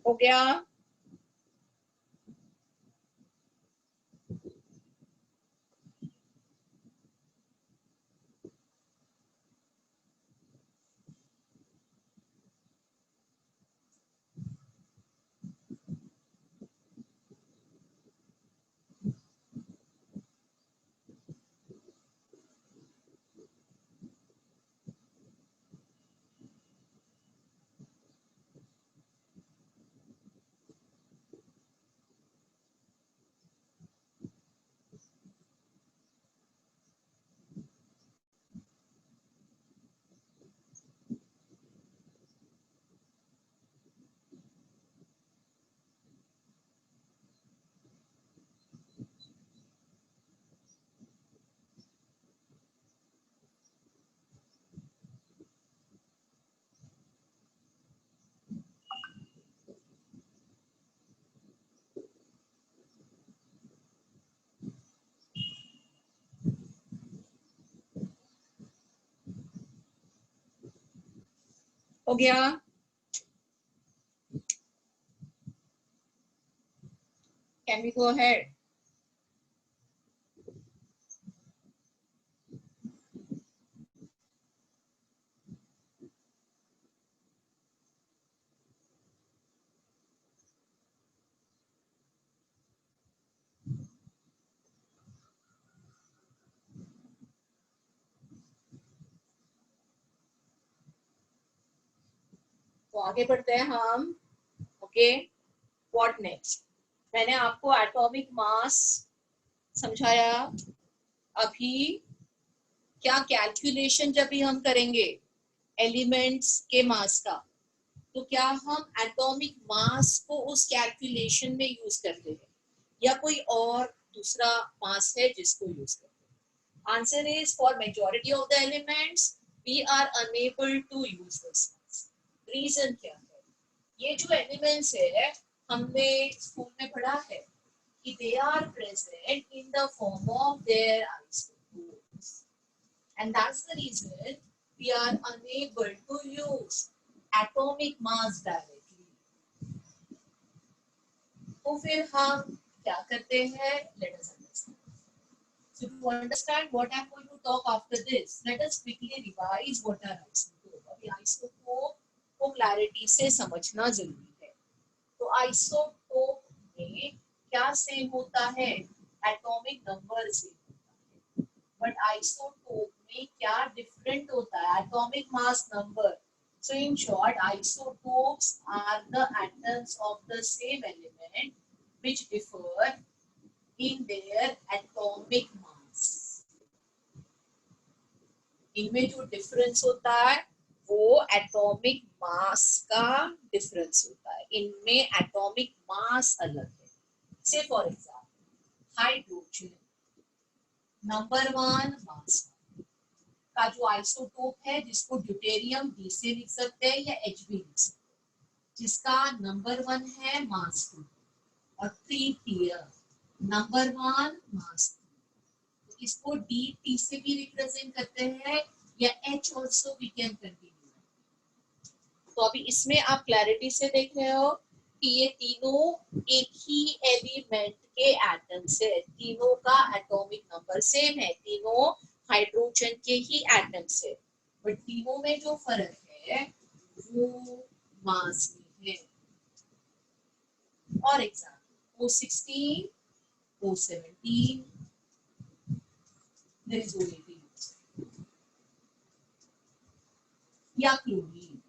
हो गया? हो गया? Can we go ahead? तो आगे बढ़ते हैं हम. Okay, what next? मैंने आपको एटॉमिक मास समझाया. अभी क्या कैलकुलेशन जब भी हम करेंगे एलिमेंट्स के मास का, तो क्या हम एटॉमिक मास को उस कैलकुलेशन में यूज करते हैं या कोई और दूसरा मास है जिसको यूज करते हैं? Answer is for majority of the elements we are unable to use this mass. Reason क्या है? ये जो एलिमेंट्स है हमने स्कूल में पढ़ा है कि they are present in the form of their isotopes, and that's the reason we are unable to use atomic mass directly. तो फिर हम क्या करते हैं? Let us understand. So to understand what I'm going to talk after this, let us quickly revise what are isotopes. अभी isotope को क्लैरिटी से समझना जरूरी है. तो आइसोटोप में क्या सेम होता है? एटॉमिक नंबर सेम होता है. बट आइसोटोप में क्या डिफरेंट होता है? Atomic mass number. So in short, isotopes are the atoms of the same element which differ in their atomic mass. इनमें जो डिफरेंस होता है वो एटॉमिक मास का डिफरेंस होता है. इनमें एटॉमिक मास अलग है. से फॉर एग्जाम्पल हाइड्रोजन नंबर 1 मास का जो आइसोटोप है, जिसको ड्यूटेरियम डी से लिख सकते हैं या एच भी लिख सकते हैं, जिसका नंबर 1 है मास 2 और ट्रिटियम नंबर 1 मास 2. तो इसको डी टी से भी रिप्रेजेंट करते हैं या H also we can continue. तो अभी इसमें आप क्लैरिटी से देख रहे हो कि ये तीनों एक ही एलिमेंट के एटम्स है. तीनों का एटॉमिक नंबर सेम है. तीनों हाइड्रोजन के ही एटम्स है. बट तीनों में जो फर्क है वो मास में है. और example O16, O17, there is O18. या क्लोरीन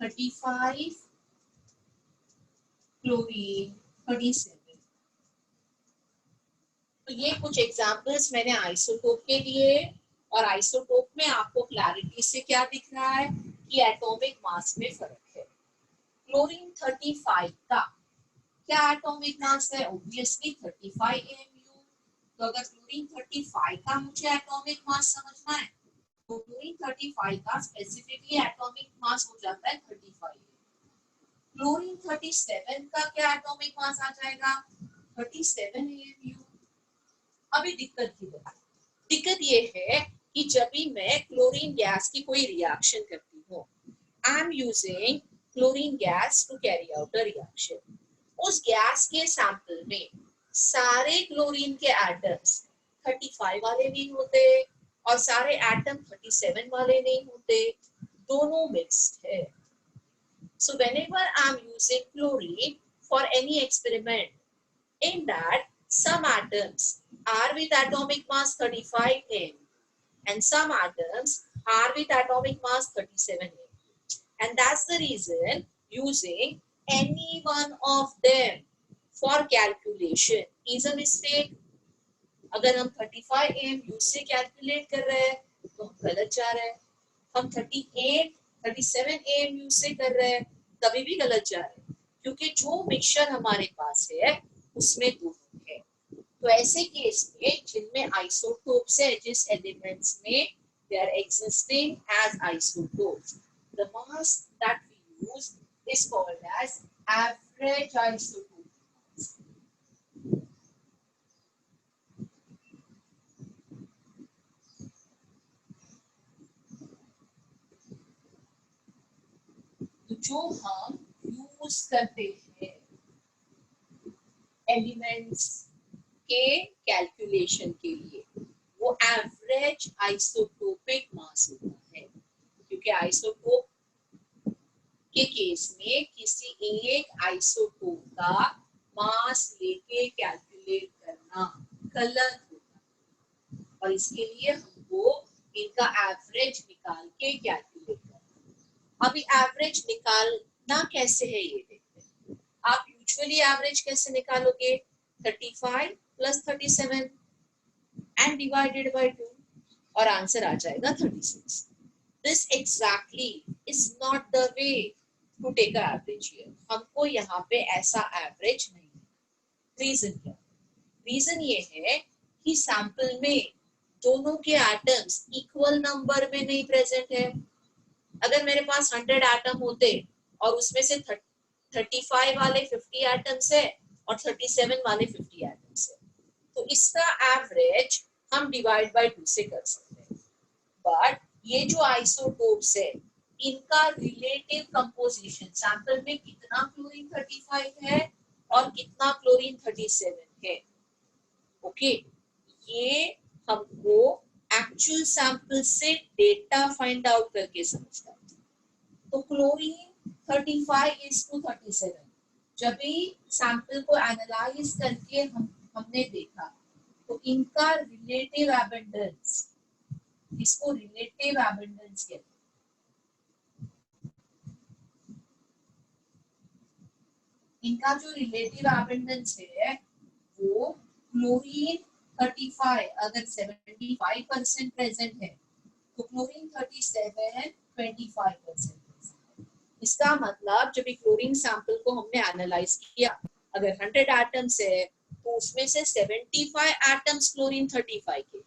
35, क्लोरीन 37. तो ये कुछ एग्जांपल्स मैंने आइसोटोप के लिए. और आइसोटोप में आपको क्लैरिटी से क्या दिख रहा है कि एटॉमिक मास में फर्क है. क्लोरीन 35 का क्या एटॉमिक मास है? Obviously 35 AMU. तो अगर क्लोरीन 35 का मुझे एटॉमिक मास समझना है तो क्लोरीन 35 का स्पेसिफिकली एटॉमिक मास हो जाता है 35. क्लोरीन 37 का क्या एटॉमिक मास आ जाएगा? 37 AMU. अभी दिक्कत की बात, दिक्कत ये है कि जब भी मैं क्लोरीन गैस की कोई रिएक्शन करती हूँ, I am using chlorine gas to carry out a reaction. उस गैस के सैंपल में सारे क्लोरीन के एटम्स 35 वाले नहीं होते और सारे एटम 37 वाले नहीं होते, दोनों मिक्स्ड है. So whenever I'm using chlorine for any experiment, in that some atoms are with atomic mass 35 m and some atoms are with atomic mass 37 m. And that's the reason using any one of them for calculation is a mistake. अगर हम 35 m यूज से कैलकुलेट कर रहे हैं तो हम गलत जा रहे हैं. हम 38, 37 m यूज से कर रहे हैं तभी भी गलत जा रहे हैं, क्योंकि जो मिक्सचर हमारे पास है उसमें दोनों है. तो ऐसे केस में जिनमें आइसोटोप्स है, जिस एलिमेंट्स में they are existing as isotopes, the mass that we use is called as average isotope. तो जो हम यूज करते हैं एलिमेंट्स के कैलकुलेशन के लिए वो एवरेज आइसोटोपिक मास होता है, क्योंकि आइसोटोप के केस में किसी एक आइसोटोप का मास लेके कैलकुलेट करना गलत होता है और इसके लिए हमको इनका एवरेज निकाल के कैलकुलेट करना. अभी एवरेज निकालना कैसे है ये देखते हैं. आप यूजुअली एवरेज कैसे निकालोगे? 35 प्लस 37 and divided by 2 और आंसर आ जाएगा 36. This exactly is not the way to take an average here. हमको यहाँ पे ऐसा एवरेज नहीं है. रीजन क्या? रीजन ये है कि सैंपल में दोनों के एटम्स इक्वल नंबर में नहीं प्रेजेंट है. अगर मेरे पास 100 एटम होते और उसमें से 35 वाले 50 एटम्स है और 37 वाले 50 एटम्स है, तो इसका एवरेज हम डिवाइड बाय 2 से कर सकते हैं. बट ये जो आइसोटोप्स है इनका रिलेटिव कंपोजिशन, सैंपल में कितना क्लोरीन 35 है और कितना क्लोरीन 37 है, ओके, ये हमको एक्चुअल सैंपल से डेटा फाइंड आउट करके समझता है. तो क्लोरीन 35:37 जब भी सैंपल को एनालाइज करके हमने देखा तो इनका रिलेटिव एबंडेंस, इसको रिलेटिव एबंडेंस कहते हैं. इनका जो रिलेटिव एबंडेंस है वो क्लोरीन 35 अगर 75% प्रेजेंट है तो क्लोरीन 37 25%. इसका मतलब जब क्लोरीन सैंपल को हमने एनालाइज किया, अगर 100 एटम्स है तो उसमें से 75 एटम्स क्लोरीन 35 के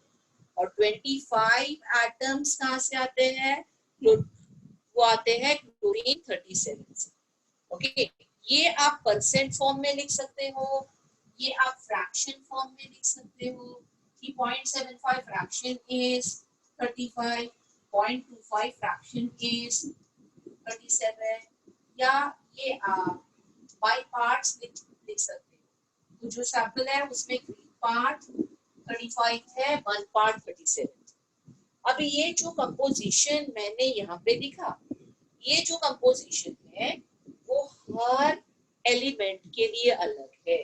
और 25 एटम्स कहाँ से आते हैं? वो आते हैं क्लोरीन 37 से. ओके, ये आप परसेंट फॉर्म में लिख सकते हो, ये आप फ्रैक्शन फॉर्म में लिख सकते हो कि 0.75 फ्रैक्शन इज 35, 0.25 फ्रैक्शन इज 37, या ये आप बाय पार्ट्स लिख सकते हो. तो जो सैंपल है उसमें 3 पार्ट 35 है, 1 पार्ट 37. अभी ये जो कंपोजिशन मैंने यहाँ पे लिखा, ये जो कंपोजिशन है वो हर एलिमेंट के लिए अलग है.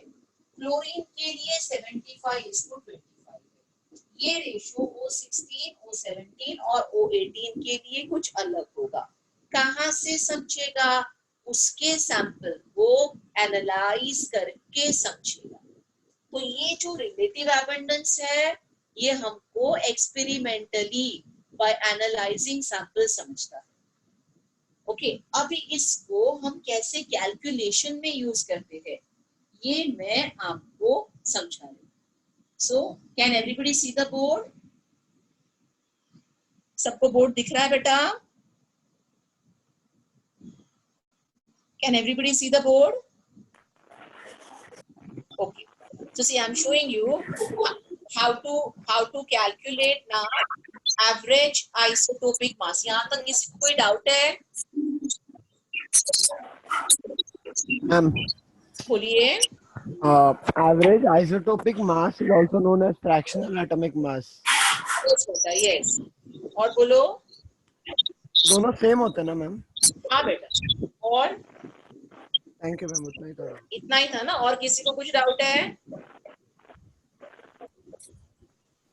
क्लोरीन के लिए 75:25 है. ये रेशियो O16, O17 और O18 के लिए कुछ अलग होगा. कहाँ से समझेगा? उसके सैंपल को एनालाइज करके समझेगा. तो ये जो रिलेटिव एबंडेंस है ये हमको एक्सपेरिमेंटली बाय एनालाइजिंग सैंपल समझता है. ओके, अभी इसको हम कैसे कैलकुलेशन में यूज करते हैं ये मैं आपको समझा रही हूँ. So can everybody see the board? सबको बोर्ड दिख रहा है बेटा? Can everybody see the board? Okay. So see, I'm showing you how to calculate now average isotopic mass. यहाँ तक किसी को कोई डाउट है? मैम, बोलिए। average isotopic mass is also known as fractional atomic mass. Yes बेटा, यस। और बोलो। दोनों सेम होते हैं ना मैम? हाँ बेटा। और थैंक यू मैम, उतना ही था। इतना ही था ना? और किसी को कुछ डाउट है?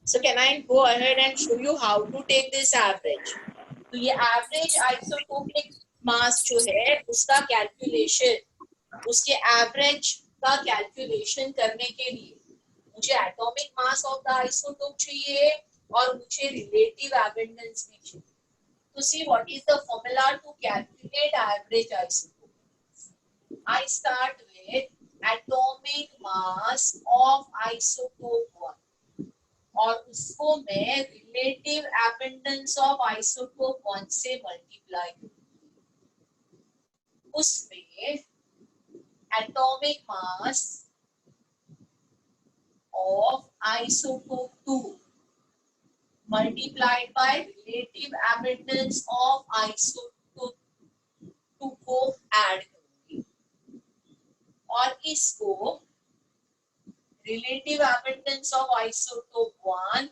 So can I go ahead and show you how to take this average? तो ये एवरेज आइसोटोपिक मास जो है उसका कैलकुलेशन, उसके एवरेज का कैलकुलेशन करने के लिए मुझे atomic mass of the isotope चाहिए और मुझे रिलेटिव एबंडेंस भी चाहिए। तो see what is the formula to calculate average isotope? I start with atomic mass of isotope 1 और उसको मैं relative abundance of isotope 1 से मल्टीप्लाई करूँ। उसमें atomic mass of isotope 2 multiplied by relative abundance of isotope 2 को ऐड करूंगी और इसको relative abundance of isotope 1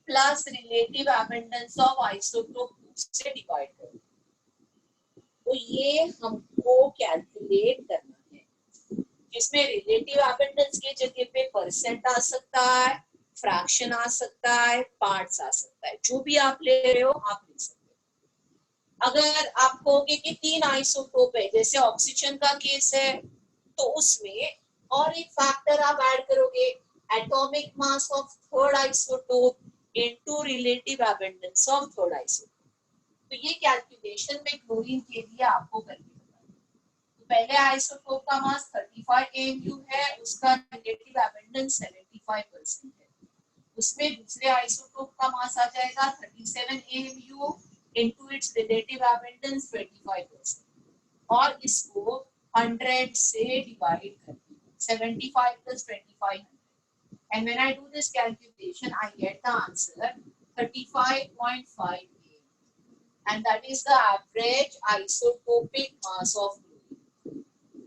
plus relative abundance of isotope 2 से डिवाइड करूंगी। तो ये हमको कैलकुलेट करना है, जिसमें रिलेटिव एबंडेंस के जगह पे परसेंट आ सकता है, फ्रैक्शन आ सकता है, पार्ट्स आ सकता है, जो भी आप ले रहे हो आप ले सकते हो। अगर आप कहोगे कि 3 आइसोटोप है, जैसे ऑक्सीजन का केस है, तो उसमें और एक फैक्टर आप ऐड करोगे, atomic mass of third isotope into relative abundance of third isotope. तो ये कैलकुलेशन में क्लोरीन के लिए आपको करनी है। तो पहले आइसोटोप का मास 35 AMU है, उसका रिलेटिव एबंडेंस 75% है। उसमें दूसरे आइसोटोप का मास आ जाएगा 37 AMU into its relative abundance 25% और इसको 100 से डिवाइड करना, 75 plus 25, and when I do this calculation I get the answer 35.5 and that is the average isotopic mass of chlorine.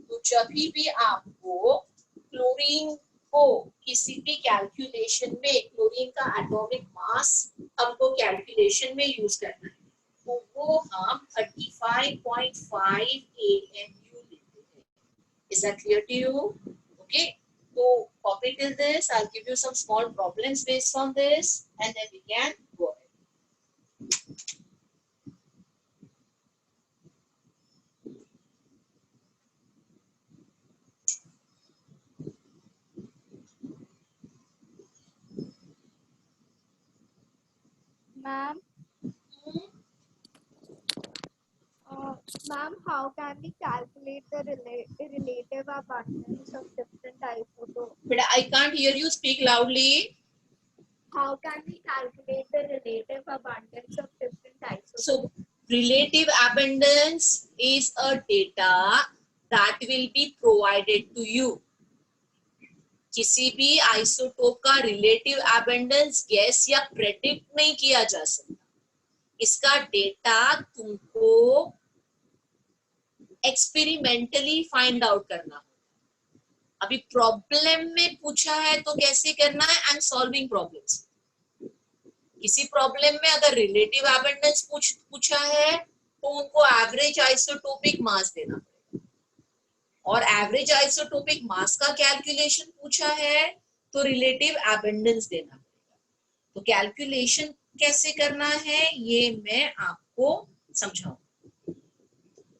तो जब भी आपको क्लोरीन को किसी भी कैलकुलेशन में क्लोरीन का एटॉमिक मास हमको कैलकुलेशन में यूज करना है, तो वो हम 35.5 AMU लेते हैं। Is that clear to you? Okay. So copy till this. I'll give you some small problems based on this, and then we can go ahead. Ma'am, ma'am, how can we calculate the relative abundance of different isotopes? But I can't hear you. Speak loudly. How can we calculate the relative abundance of different isotopes? So relative abundance is a data that will be provided to you. किसी भी आइसोटोप का रिलेटिव एबंडेंस गैस या प्रेडिक्ट नहीं किया जा सकता, इसका डेटा तुमको एक्सपेरिमेंटली फाइंड आउट करना होगा। अभी प्रॉब्लम में पूछा है तो कैसे करना है? I am solving problems. किसी प्रॉब्लम में अगर रिलेटिव एबंडेंस पूछा है तो उनको एवरेज आइसोटोपिक मास देना पड़ेगा, और एवरेज आइसोटोपिक मास का कैलकुलेशन पूछा है तो रिलेटिव एबंडेंस देना पड़ेगा। तो कैलकुलेशन कैसे करना है ये मैं आपको समझाऊंगा,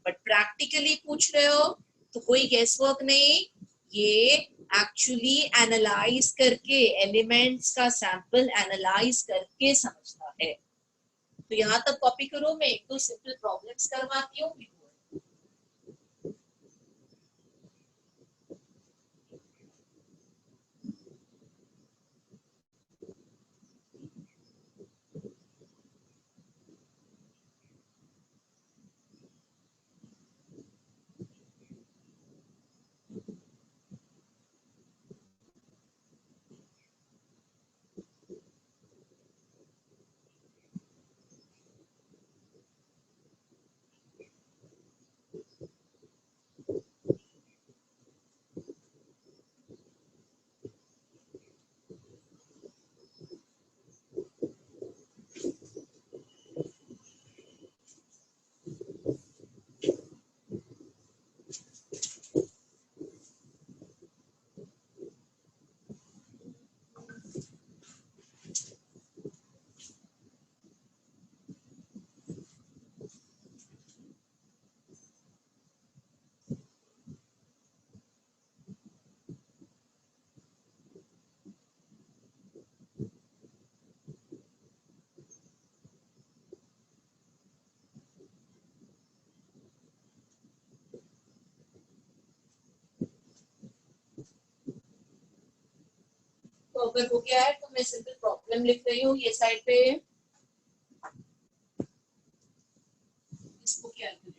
बट प्रैक्टिकली पूछ रहे हो तो कोई गेस वर्क नहीं, ये एक्चुअली एनालाइज करके एलिमेंट्स का सैंपल एनालाइज करके समझता है। तो यहाँ तक कॉपी करो, मैं एक दो सिंपल प्रॉब्लम्स करवाती हूँ। अगर हो गया है तो मैं सिंपल प्रॉब्लम लिख रही हूँ ये साइड पे, इसको कैलकुलेट।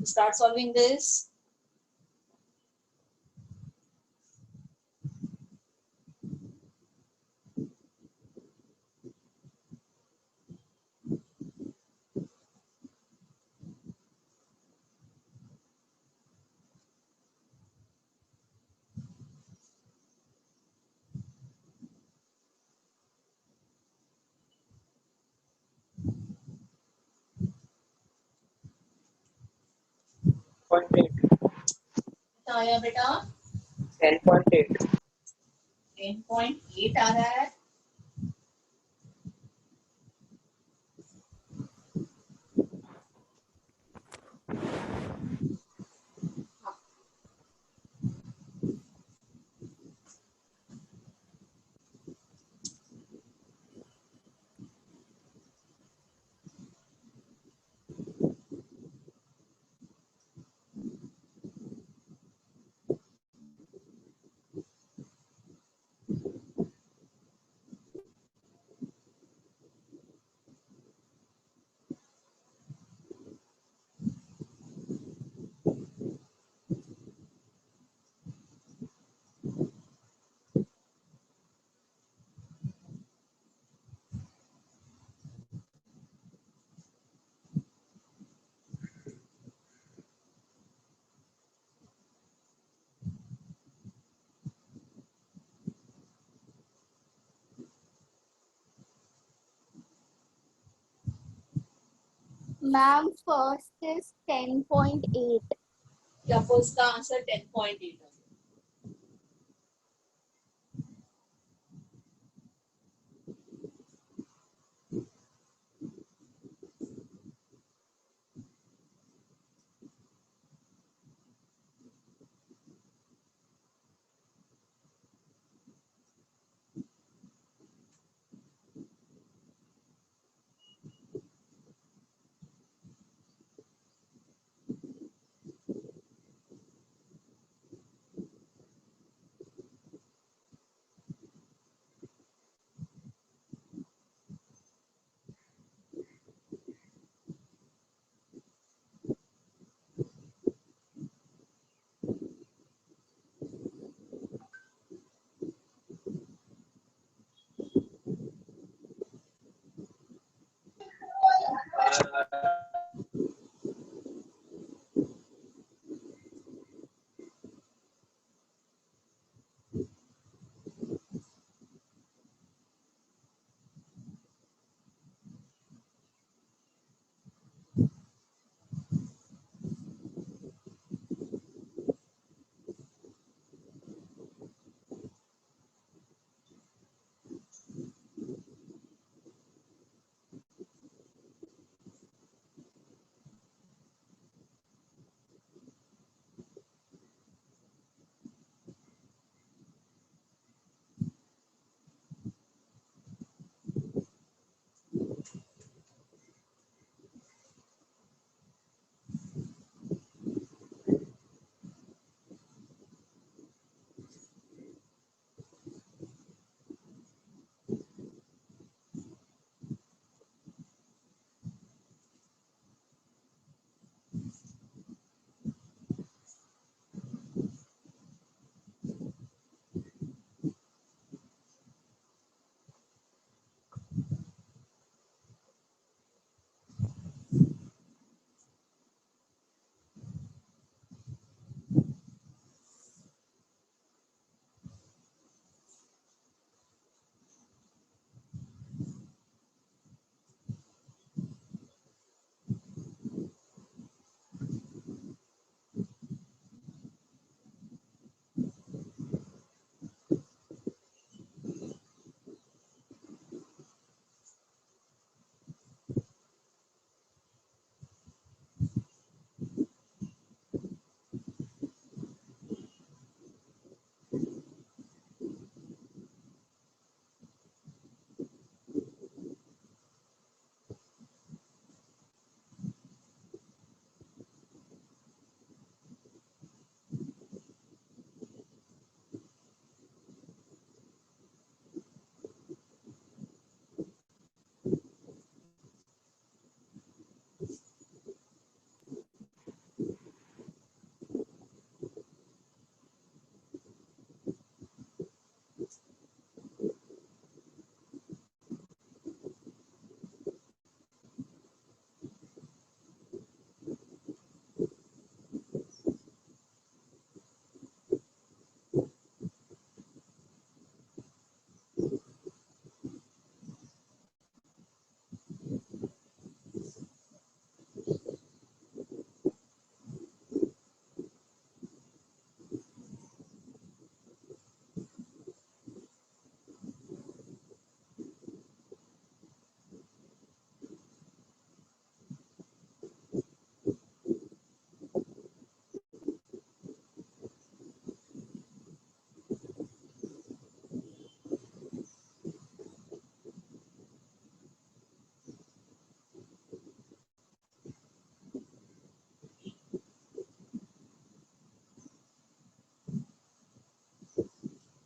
Start solving this. कितना आया बेटा? 10.8. 10.8 आ रहा है। Ma'am, first is 10.8. या फर्स्ट का आंसर 10.8 है।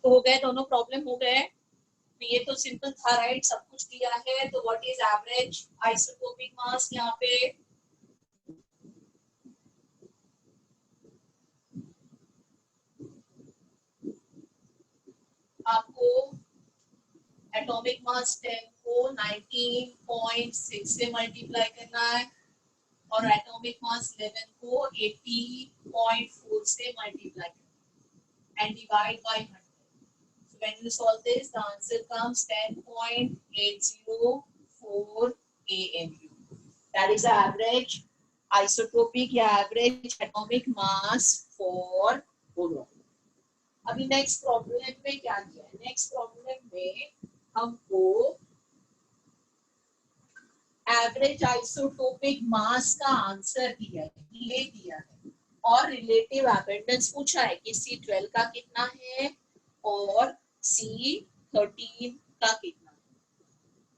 हो गए दोनों प्रॉब्लम हो गए। तो ये तो सिंपल था राइट, सब कुछ दिया है। तो what is average isotopic mass यहाँ पे? आपको एटॉमिक मास 10 को 19.6 से मल्टीप्लाई करना है और एटॉमिक मास 11 को 80.4 से मल्टीप्लाई करना है and divide by 100. So when you solve this, the answer comes 10.804 AMU. That is the average isotopic या average atomic mass for boron. अभी नेक्स्ट प्रॉब्लम में क्या किया है? नेक्स्ट प्रॉब्लम में हमको एवरेज आइसोटोपिक मास का आंसर दिया है, ये दिया है और रिलेटिव अबंडेंस पूछा है कि C12 का कितना है और C13 का कितना है।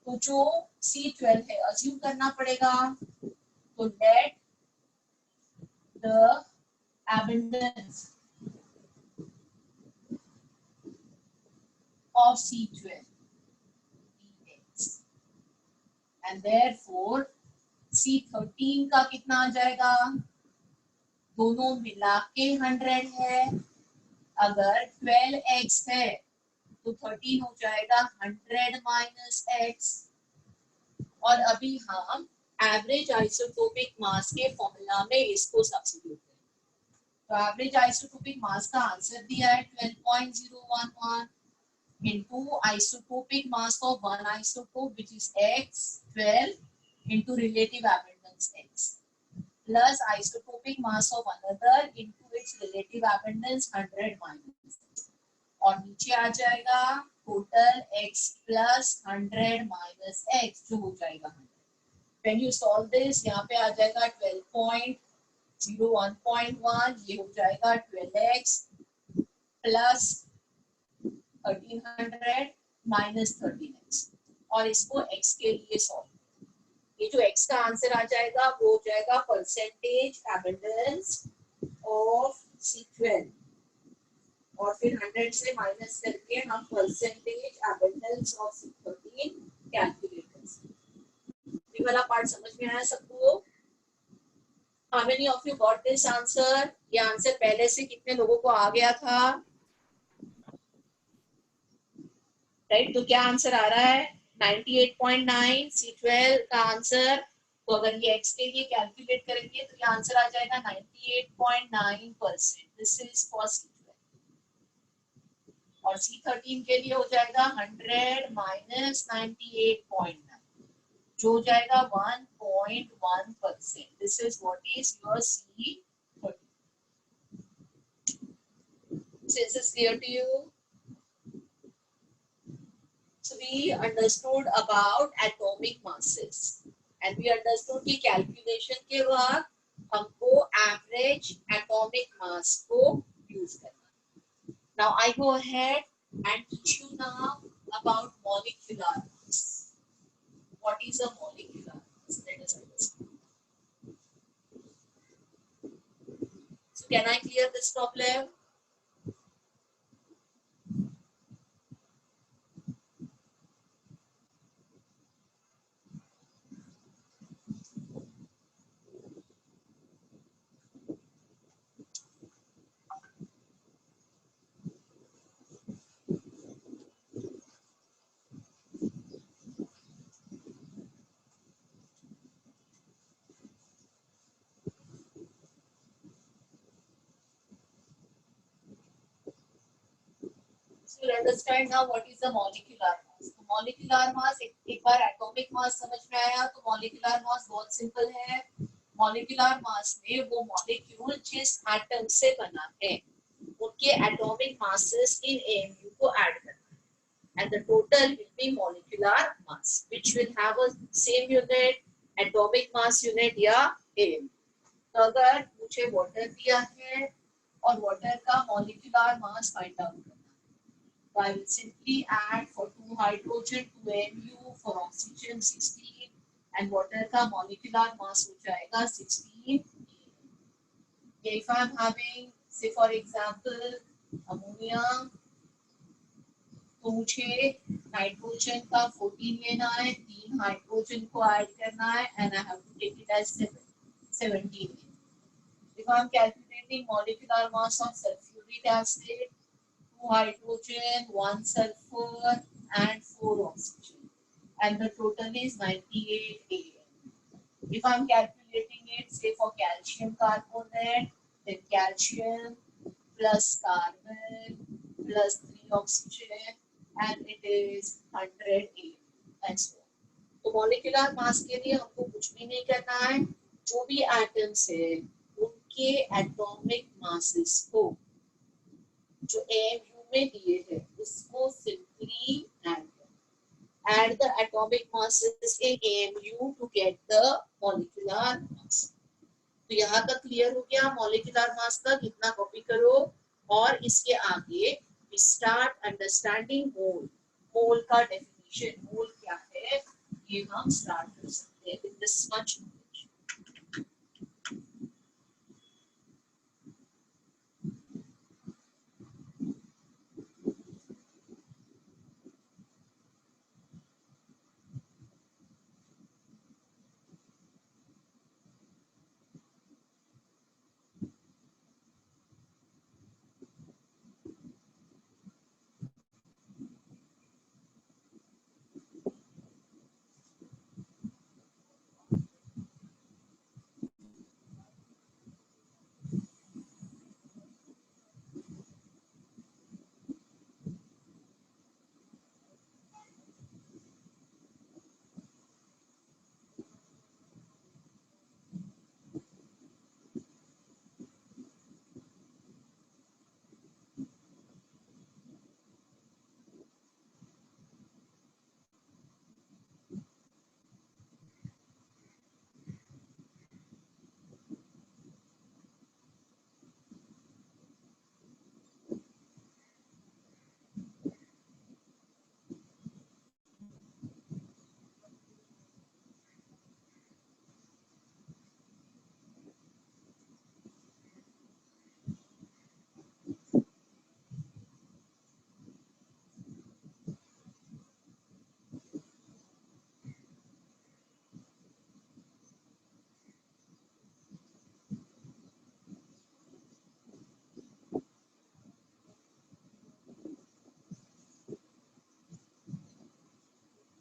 तो जो C12 है अज्यूम करना पड़ेगा, तो let the abundance of C12 dx and therefore C13 का कितना आ जाएगा? दोनों मिला के 100 है, अगर 12x है तो 13 हो जाएगा 100 माइनस x। और अभी हम एवरेज आइसोटोपिक मास के फॉर्मूला में इसको सब्स्टिट्यूट करें। तो एवरेज आइसोटोपिक मास का आंसर दिया है 12.011 into isotopic mass of one isotope which is x 12 into relative abundance x plus isotopic mass of another into its relative abundance 100 minus x और नीचे आ जाएगा total x plus 100 minus x जो हो जाएगा 100. When you solve this, यहाँ पे आ जाएगा 12.01.1, ये हो जाएगा 12x plus 1300 माइनस 13x और इसको x के लिए सॉल्व। ये जो x का आंसर आ जाएगा वो हो जाएगा परसेंटेज एबंडेंस ऑफ C12 और फिर 100 से माइनस करके हम percentage abundance of C13 calculate कर सकते हैं। ये वाला पार्ट समझ में आया सबको? How many of you got this answer? ये आंसर पहले से कितने लोगों को आ गया था? राइट, तो क्या आंसर आ रहा है? 98.9 C12 का आंसर। तो अगर ये x के लिए कैलकुलेट करेंगे तो ये आंसर आ जाएगा 98.9%। दिस इज फॉर C12 और C13 के लिए हो जाएगा 100 माइनस 98.9 जो हो जाएगा 1.1%। This is what is your C13। Is this clear to you? So we understood about atomic masses and we understood कि calculation के बाद हमको average atomic mass को use करना। Now I go ahead and teach you now about molecular mass. What is a molecular mass? Let us understand. So can I clear this problem? You'll understand now what is the molecular mass. तो molecular mass एक बार atomic mass समझ में आया तो molecular mass बहुत सिंपल है। molecular mass में वो molecule जिस atom से बना है उनके atomic masses in AMU को add करना है and the total will be molecular mass which will have a same unit atomic mass unit या AMU. तो अगर मुझे water दिया है और water का molecular mass find out करना, so I will simply add for 2 hydrogen 2 Mu, for oxygen 16 and water का molecular mass हो जाएगा 16. If I am having say for example ammonia तो मुझे नाइट्रोजन का 14 लेना है, 3 हाइड्रोजन को ऐड करना है and I have to take it as 17. If I am calculating molecular mass of sulfuric acid, 2 hydrogen, 1 sulfur and 4 oxygen, and the total is 98 AN. If I am calculating it, say for calcium carbonate, then calcium plus carbon plus 3 oxygen, and it is 100 AN and so on. तो मॉलिक्यूलर मास के लिए हमको कुछ भी नहीं करना है, जो भी एटम्स है उनके एटॉमिक मासेस को जो AMU में दिए हैं उसको simply add the atomic masses in AMU to get the molecular mass. तो यहाँ तक क्लियर हो गया मॉलिक्यूलर मास का, कितना कॉपी करो और इसके आगे we start understanding मोल. मोल का डेफिनेशन, मोल क्या है ये हम स्टार्ट कर सकते हैं with this much knowledge.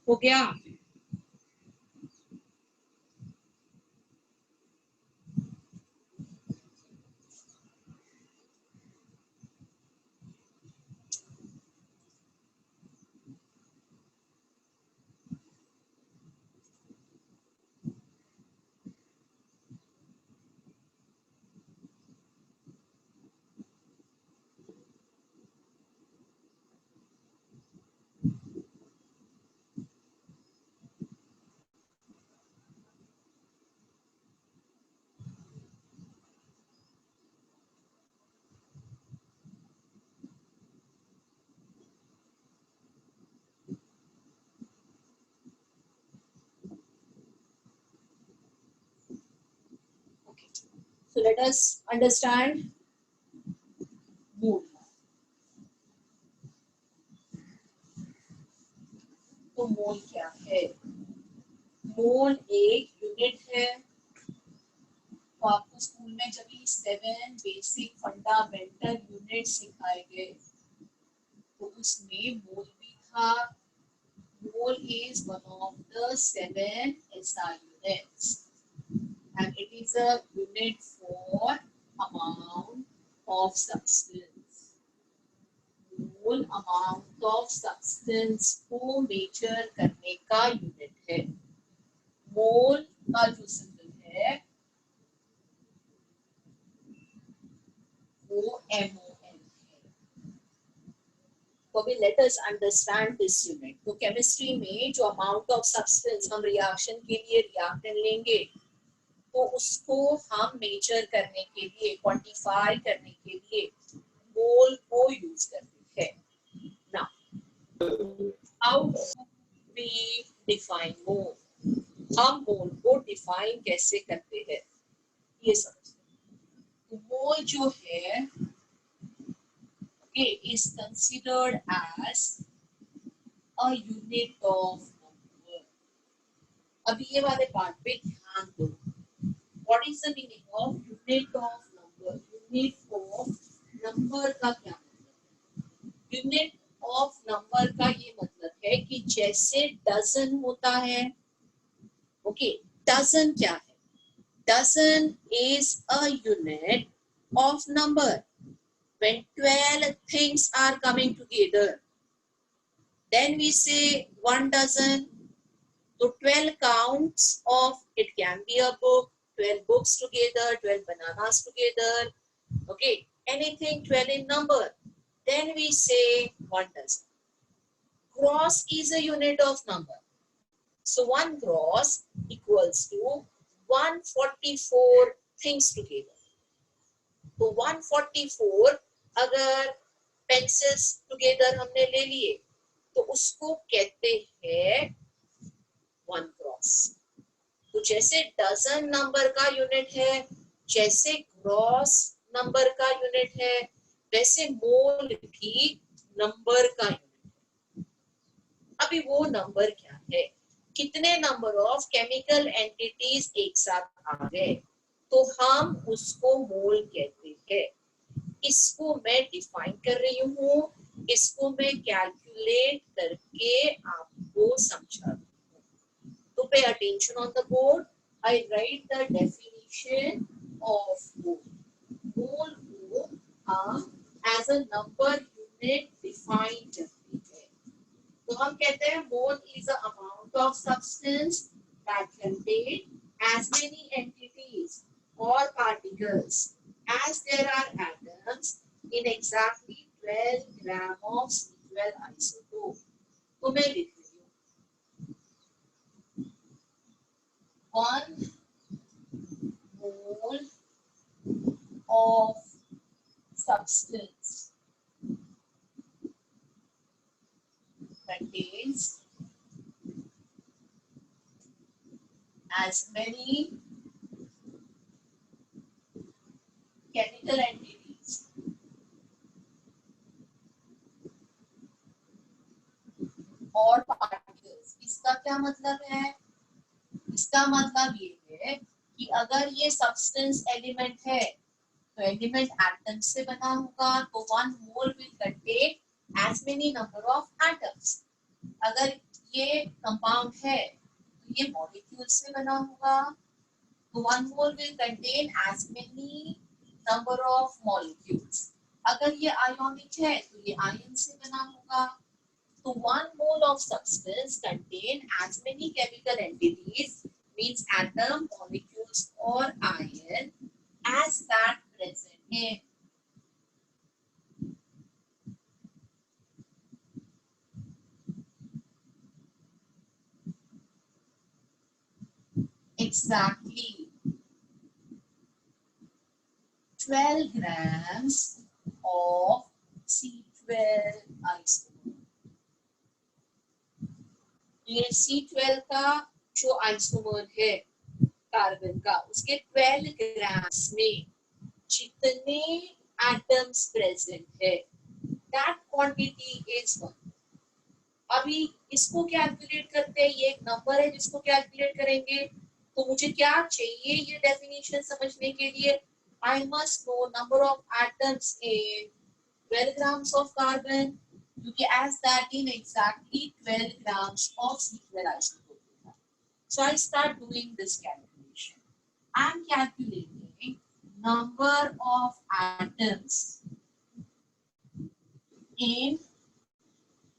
हो गया? So let us understand mole. तो मोल क्या है? मोल एक यूनिट है. तो आपको स्कूल में जब 7 बेसिक फंडामेंटल यूनिट सिखाए गए तो उसमें मोल भी था. मोल is one of the 7 SI units and it is a unit for amount of substance. Mole amount of substance को मेजर करने का यूनिट है. मोल का जो सिंबल है वो MOL है. तो अभी let us understand this unit. तो केमिस्ट्री में जो अमाउंट ऑफ सब्सटेंस हम रिएक्शन के लिए रिएक्टेंट लेंगे तो उसको हम मेजर करने के लिए, क्वांटिफाई करने के लिए मोल को यूज करते हैं. Now how do we define mole? हम मोल को डिफाइन कैसे करते हैं ये समझते हैं. मोल जो है is considered as a unit of number. अभी ये वाले पार्ट पे ध्यान दो. What is the meaning of unit of number? Unit of number का क्या मतलब? Unit of number का ये मतलब है कि जैसे डजन होता है, ओके, डजन क्या है? Dozen is a unit of number. When 12 things are coming together, then we say 1 dozen. So 12 counts of, it can be a book, 12 books together, 12 bananas together, okay, anything 12 in number. Then we say 1 dozen. Gross is a unit of number. So 1 gross equals to 144 things together. तो 144 अगर पेंसिल्स टुगेदर हमने ले लिए तो उसको कहते हैं 1 क्रॉस. तो जैसे डजन नंबर का यूनिट है, जैसे ग्रॉस नंबर का यूनिट है, वैसे मोल भी नंबर का यूनिट है. अभी वो नंबर क्या है? कितने नंबर ऑफ केमिकल एंटिटीज एक साथ आ गए तो हम उसको मोल कहते हैं. इसको मैं डिफाइन कर रही हूँ, इसको मैं कैलकुलेट करके आपको समझा दूँ. तो pay attention on the board. I write the definition of mole. Mole को हम as a number unit define करते हैं. तो हम कहते हैं mole is a amount of substance that contain as many entities or particles as there are atoms in exactly 12 gram of C12 isotope. तो मैं लिख रही हूँ 1 mole of substance contains as many chemical entities और particles. इसका क्या मतलब है? इसका मतलब ये है कि अगर ये substance element है तो एलिमेंट एटम से बना होगा तो 1 mole will contain as many number of atoms. अगर ये कंपाउंड है तो ये मॉलिक्यूल से बना होगा तो 1 mole will contain as many number of molecules. अगर ये आयोनिक है तो ये आयन से बना होगा तो 1 mole of substance contain as many chemical entities, means atom, molecules or ion as that present in. Exactly 12 grams of C12 isomer. ये C12 का जो आइसोमर है कार्बन का, उसके 12 ग्राम्स में जितने एटम्स प्रेजेंट है दैट क्वांटिटी इज 1. अभी इसको कैलकुलेट करते हैं. ये एक नंबर है जिसको कैलकुलेट करेंगे तो मुझे क्या चाहिए ये डेफिनेशन समझने के लिए? I must know number of atoms in 12 grams of carbon. क्योंकि as that in exactly 12 grams of C12 isotope. So I start doing this calculation. I am calculating number of atoms in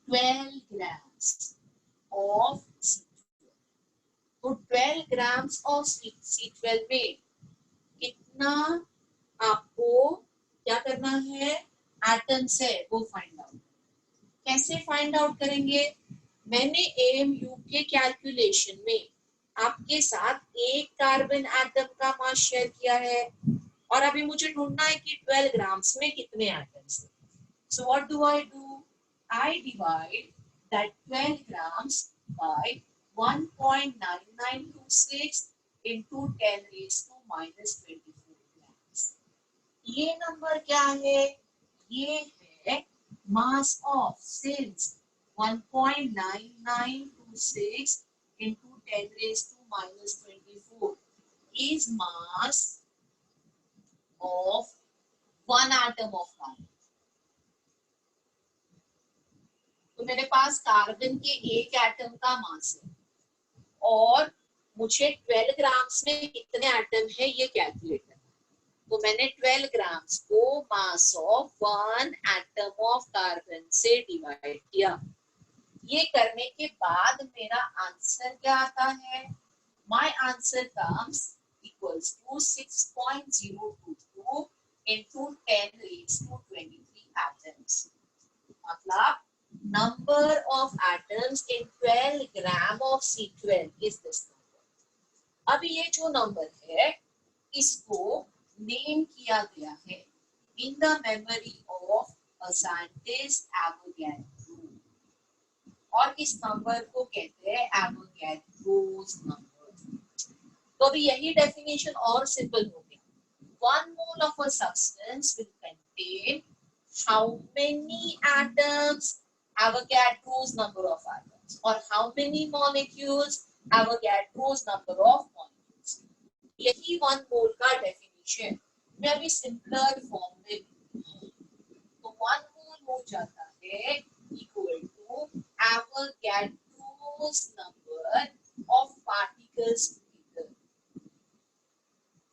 12 grams of C12. तो 12 grams of C12 में कितना आपको क्या करना है? एटम्स है वो फाइंड आउट. कैसे फाइंड आउट करेंगे? मैंने AMU के कैलकुलेशन में आपके साथ एक कार्बन एटम का मास शेयर किया है और अभी मुझे ढूंढना है कि 12 ग्राम्स में कितने एटम्स हैं. So what do? I divide that 12 grams by 1.9926 into 10 raised to -24 grams. ये नंबर क्या है? ये है mass of, since 1.9926 into 10 raised to minus 24 is mass of one atom of carbon. तो मेरे पास कार्बन के एक एटम का मास है और मुझे 12 ग्राम्स में कितने एटम है ये कैलकुलेट करना। तो मैंने 12 ग्राम्स को मास of one atom of carbon से डिवाइड किया। ये करने के बाद मेरा आंसर क्या आता है? My answer comes equals to 6.022 into 10 raised to 23 atoms. मतलब number of atoms in 12 gram of C12 is this number. अभी ये जो नंबर है इसको नेम किया गया है in the memory of a scientist Avogadro और इस नंबर को कहते हैं Avogadro's number। तो अभी यही डेफिनेशन और सिंपल हो गया। 1 mole of a substance will contain how many atoms? Avogadro's number of atoms. और how many molecules? Avogadro's number of molecules. यही 1 mole का डेफिनेशन मैं अभी सिंपलर फॉर्म में तो 1 mole हो जाता है equal to Avogadro's number of particles together।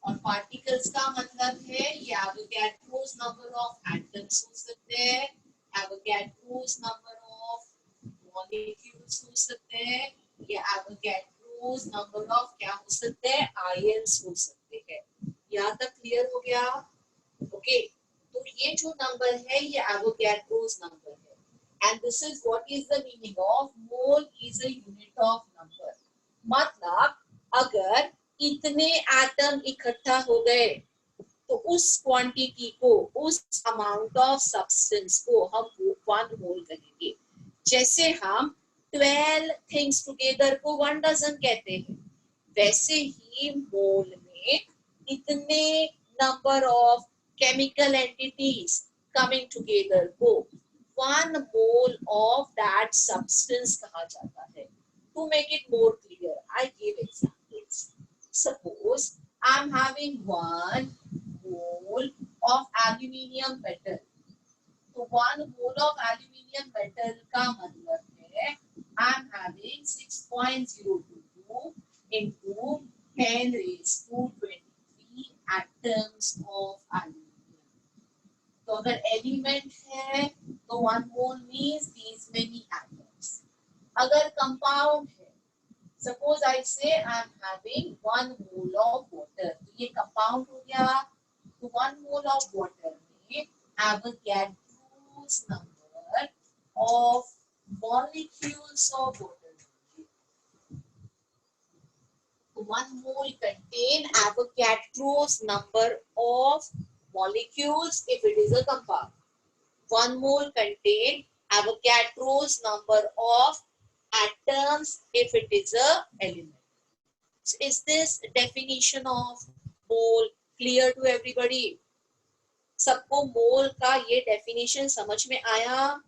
और पार्टिकल्स का मतलब है ये Avogadro's number of atoms हो सकते हैं, Avogadro's number of molecules हो सकते हैं, ये Avogadro's number of क्या हो सकते हैं? आयंस हो सकते हैं। यहाँ तक क्लियर हो गया? ओके, तो ये जो नंबर है ये Avogadro's नंबर है and this is what is the meaning of mole is a unit of number। मतलब अगर इतने एटम इकट्ठा हो गए तो उस क्वांटिटी को, उस अमाउंट ऑफ सब्सटेंस को हम 1 मोल कहेंगे। जैसे हम 12 थिंग्स टुगेदर को 1 डजन कहते हैं, वैसे ही मोल में इतने number of chemical entities coming together को 1 मोल ऑफ दैट सब्सटेंस कहा जाता है। To make it more clear I give examples. Suppose I'm having 1 mole of aluminium metal। तो 1 mole of aluminium metal का मतलब है I'm having 6.022 into 10 raised to 23 atoms of aluminium। तो अगर एलिमेंट है तो 1 mole means these many atoms। अगर कंपाउंड है, Suppose I say I am having 1 mole of water। तो ये कंपाउंड हो गया। तो 1 mole of water में Avogadro's number of molecules of water। तो 1 mole contain Avogadro's number of molecules if it is a compound। 1 mole contain Avogadro's number of atoms if it is a element। So is this definition of mole clear to everybody? सबको mole का ये definition समझ में आया?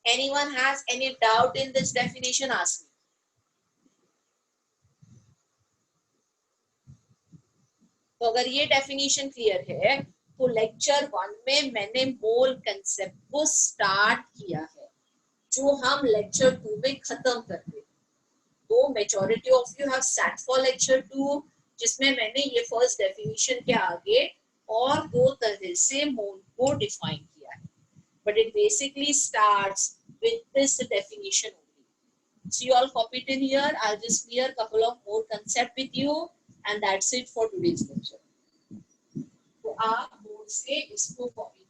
Anyone has any doubt in this definition? Ask me। तो अगर ये definition clear है तो लेक्चर 1 में मैंने mole concept को start किया है जो हम लेक्चर 2 में खत्म करते हैं। तो majority of you have sat for lecture 2 जिसमें मैंने ये फर्स्ट डेफिनेशन के आगे और 2 तरह से मोल को डिफाइन किया है, but it basically starts with this definition only. So you all copy it in here. I will just clear couple of more concept with you and that's it for today's lecture. तो आप बोर्ड से इसको कॉपी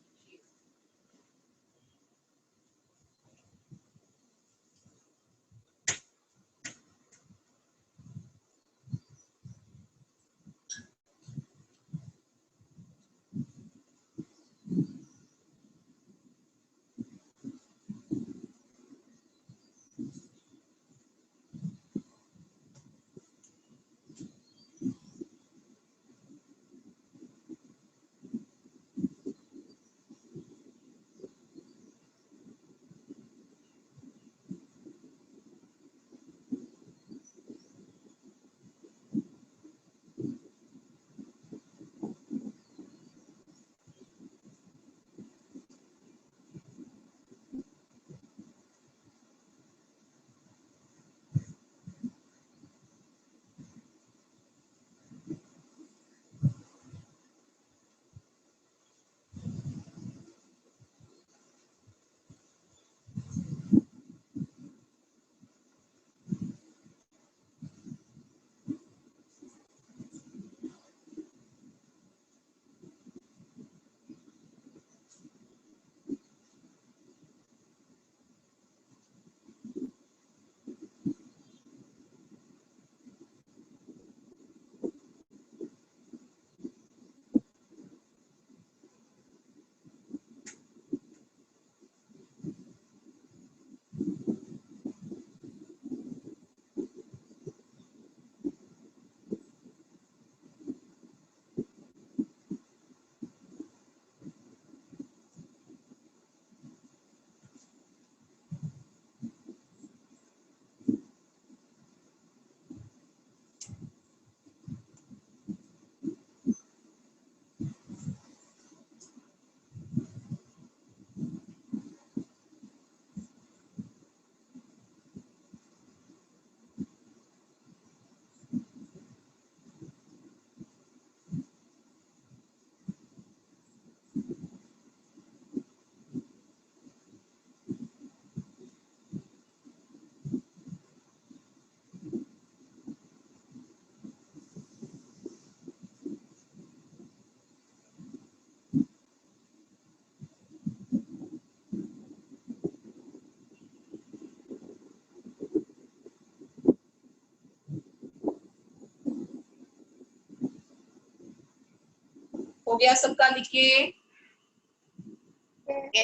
हो गया सबका लिख के?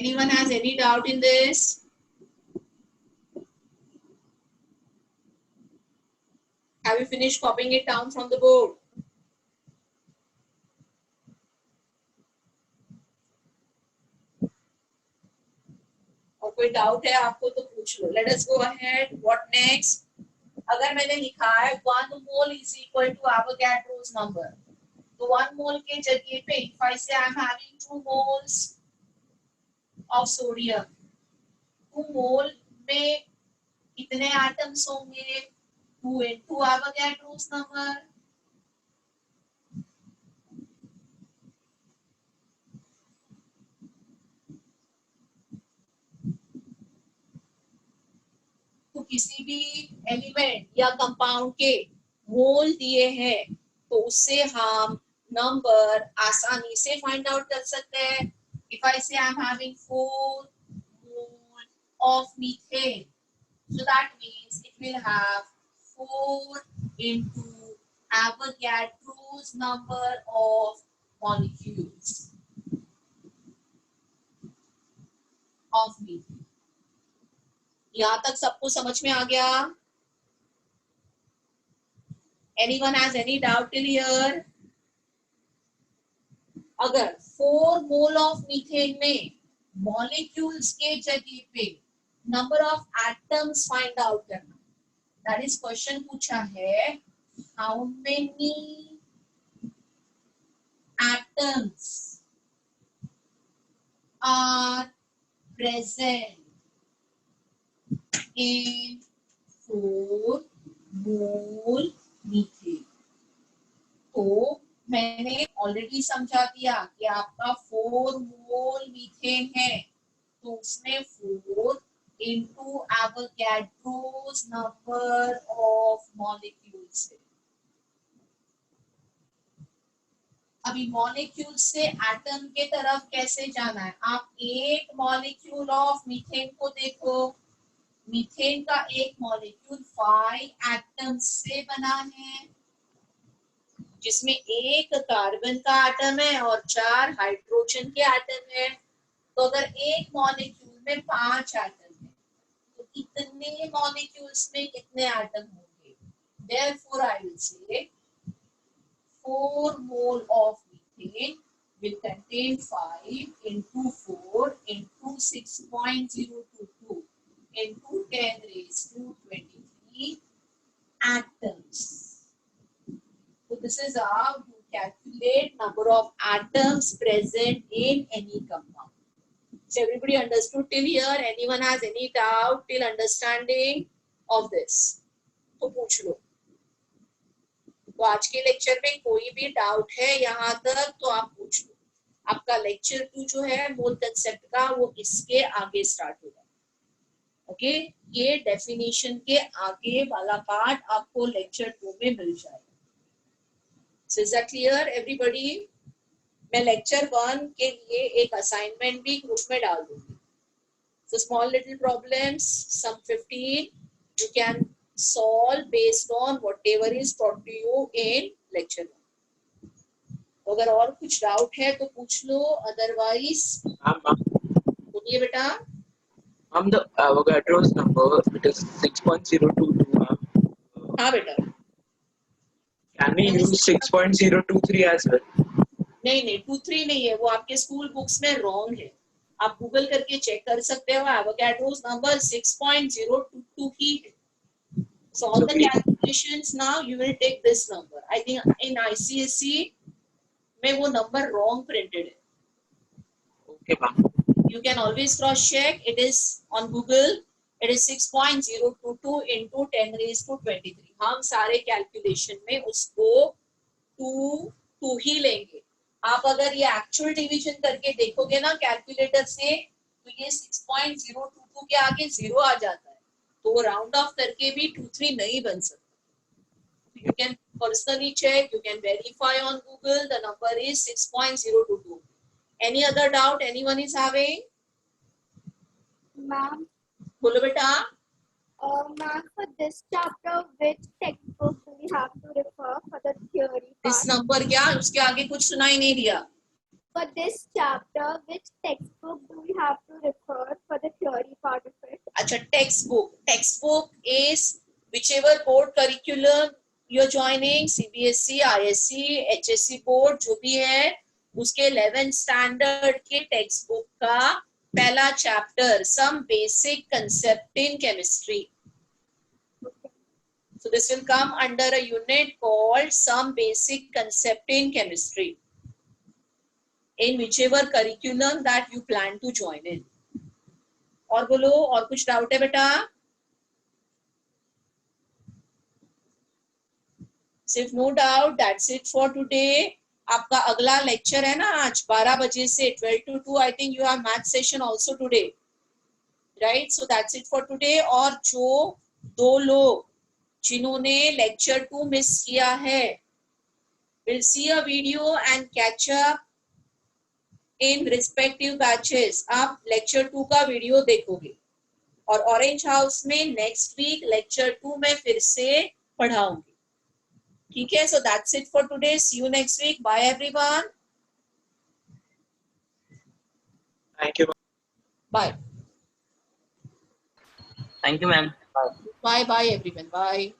Anyone has any doubt in this? Have you finished copying it down from the board? और कोई डाउट है आपको तो पूछ लो. Let us go ahead. What next? अगर मैंने लिखा है 1 mole is equal to Avogadro's number, तो 1 mole के जगह पे if I say I am having 2 moles of sodium, 2 mole में कितने atoms होंगे? 2 into Avogadro's number. तो किसी भी एलिमेंट या कंपाउंड के मोल दिए हैं तो उससे हम नंबर आसानी से फाइंड आउट कर सकते हैं. इफ आई से I am having 4 mole of methane, so that means it will have 4 into Avogadro's number of molecules of methane. यहां तक सबको समझ में आ गया? Anyone has any doubt till here? अगर 4 मोल ऑफ मीथेन में मॉलिक्यूल्स के जगह पे number of atoms find out करना, दैट इज क्वेश्चन पूछा है. How many atoms are present in 4 mole methane? तो मैंने ऑलरेडी समझा दिया कि आपका 4 मोल मीथेन है तो उसमें 4 into Avogadro's number of molecules है. अभी मॉलिक्यूल से एटम के तरफ कैसे जाना है? आप एक मॉलिक्यूल ऑफ मीथेन को देखो. मीथेन का एक मॉलिक्यूल 5 एटम्स से बना है, जिसमें एक कार्बन का एटम है और 4 हाइड्रोजन के एटम है. तो अगर एक मॉलिक्यूल में 5 एटम है तो कितने मॉलिक्यूल्स में कितने एटम होंगे? Therefore I will say 4 mole of methane will contain 5 into 4 into 6.022 into 10 raised to 23 atoms. So this is how you calculate number of atoms present in any compound. So everybody understood till here? Anyone has any doubt till understanding of this? तो पूछ लो. तो आज के लेक्चर में कोई भी डाउट है यहाँ तक तो आप पूछ लो. आपका लेक्चर 2 जो है मोल कंसेप्ट का वो इसके आगे स्टार्ट होगा. ओके, ये डेफिनेशन के आगे वाला पार्ट आपको लेक्चर 2 में मिल जाएगा. So is that clear everybody? मैं लेक्चर 1 के लिए एक असाइनमेंट भी ग्रुप में डाल दूंगी. So small little problems, some 15 you can solve based on whatever is taught to you in lecture 1. अगर और कुछ डाउट है तो पूछ लो, अदरवाइज बोलिए बेटा. The Avogadro's number it is 6.022. हाँ बेटा. Can we use 6.023 as well? नहीं 23 नहीं है, वो आपके स्कूल बुक्स में रॉन्ग है. आप गूगल करके चेक कर सकते हो. Avogadro's number 6.022 ही है. So all the calculations now you will take this number. I think in ICSE में वो number wrong printed है. Okay, ma'am. You can always cross check. It is on Google. It is 6.022 into 10 raised to 23. हम सारे कैलकुलेशन में उसको 2 ही लेंगे. आप अगर ये एक्चुअल डिवीजन करके देखोगे ना कैलकुलेटर से तो ये 6.022 के आगे 0 आ जाता है, तो राउंड ऑफ करके भी 23 नहीं बन सकता. You can personally check, you can verify on Google. The number is 6.022. Any other doubt anyone is having? Ma'am, बोलो बेटा. ma'am, for this chapter, which textbook do we have to refer for the theory इस part? नंबर क्या, उसके आगे कुछ सुनाई नहीं दिया. for this chapter, which textbook do we have to refer for the theory part of it? अच्छा, textbook is whichever board curriculum you're joining, CBSE, ISC, HSC board जो भी है, उसके 11th standard के textbook का पहला chapter, some basic concept in chemistry. So this will come under a unit called some basic concept in chemistry, in whichever curriculum that you plan to join in. और बोलो, और कुछ डाउट है बेटा? सिर्फ no doubt, that's it for today. आपका अगला लेक्चर है ना आज 12 बजे से 12 to 2. I think you have math session also today, right? So that's it for today. और जो 2 लोग जिन्होंने लेक्चर 2 मिस किया है, will see a video and catch up in respective batches. आप लेक्चर 2 का वीडियो देखोगे और ऑरेंज हाउस में नेक्स्ट वीक लेक्चर 2 में फिर से पढ़ाऊंगी. ठीक है? So that's it for today. See you next week. Bye everyone. Thank you. Bye Thank you, ma'am. Bye bye everyone. Bye.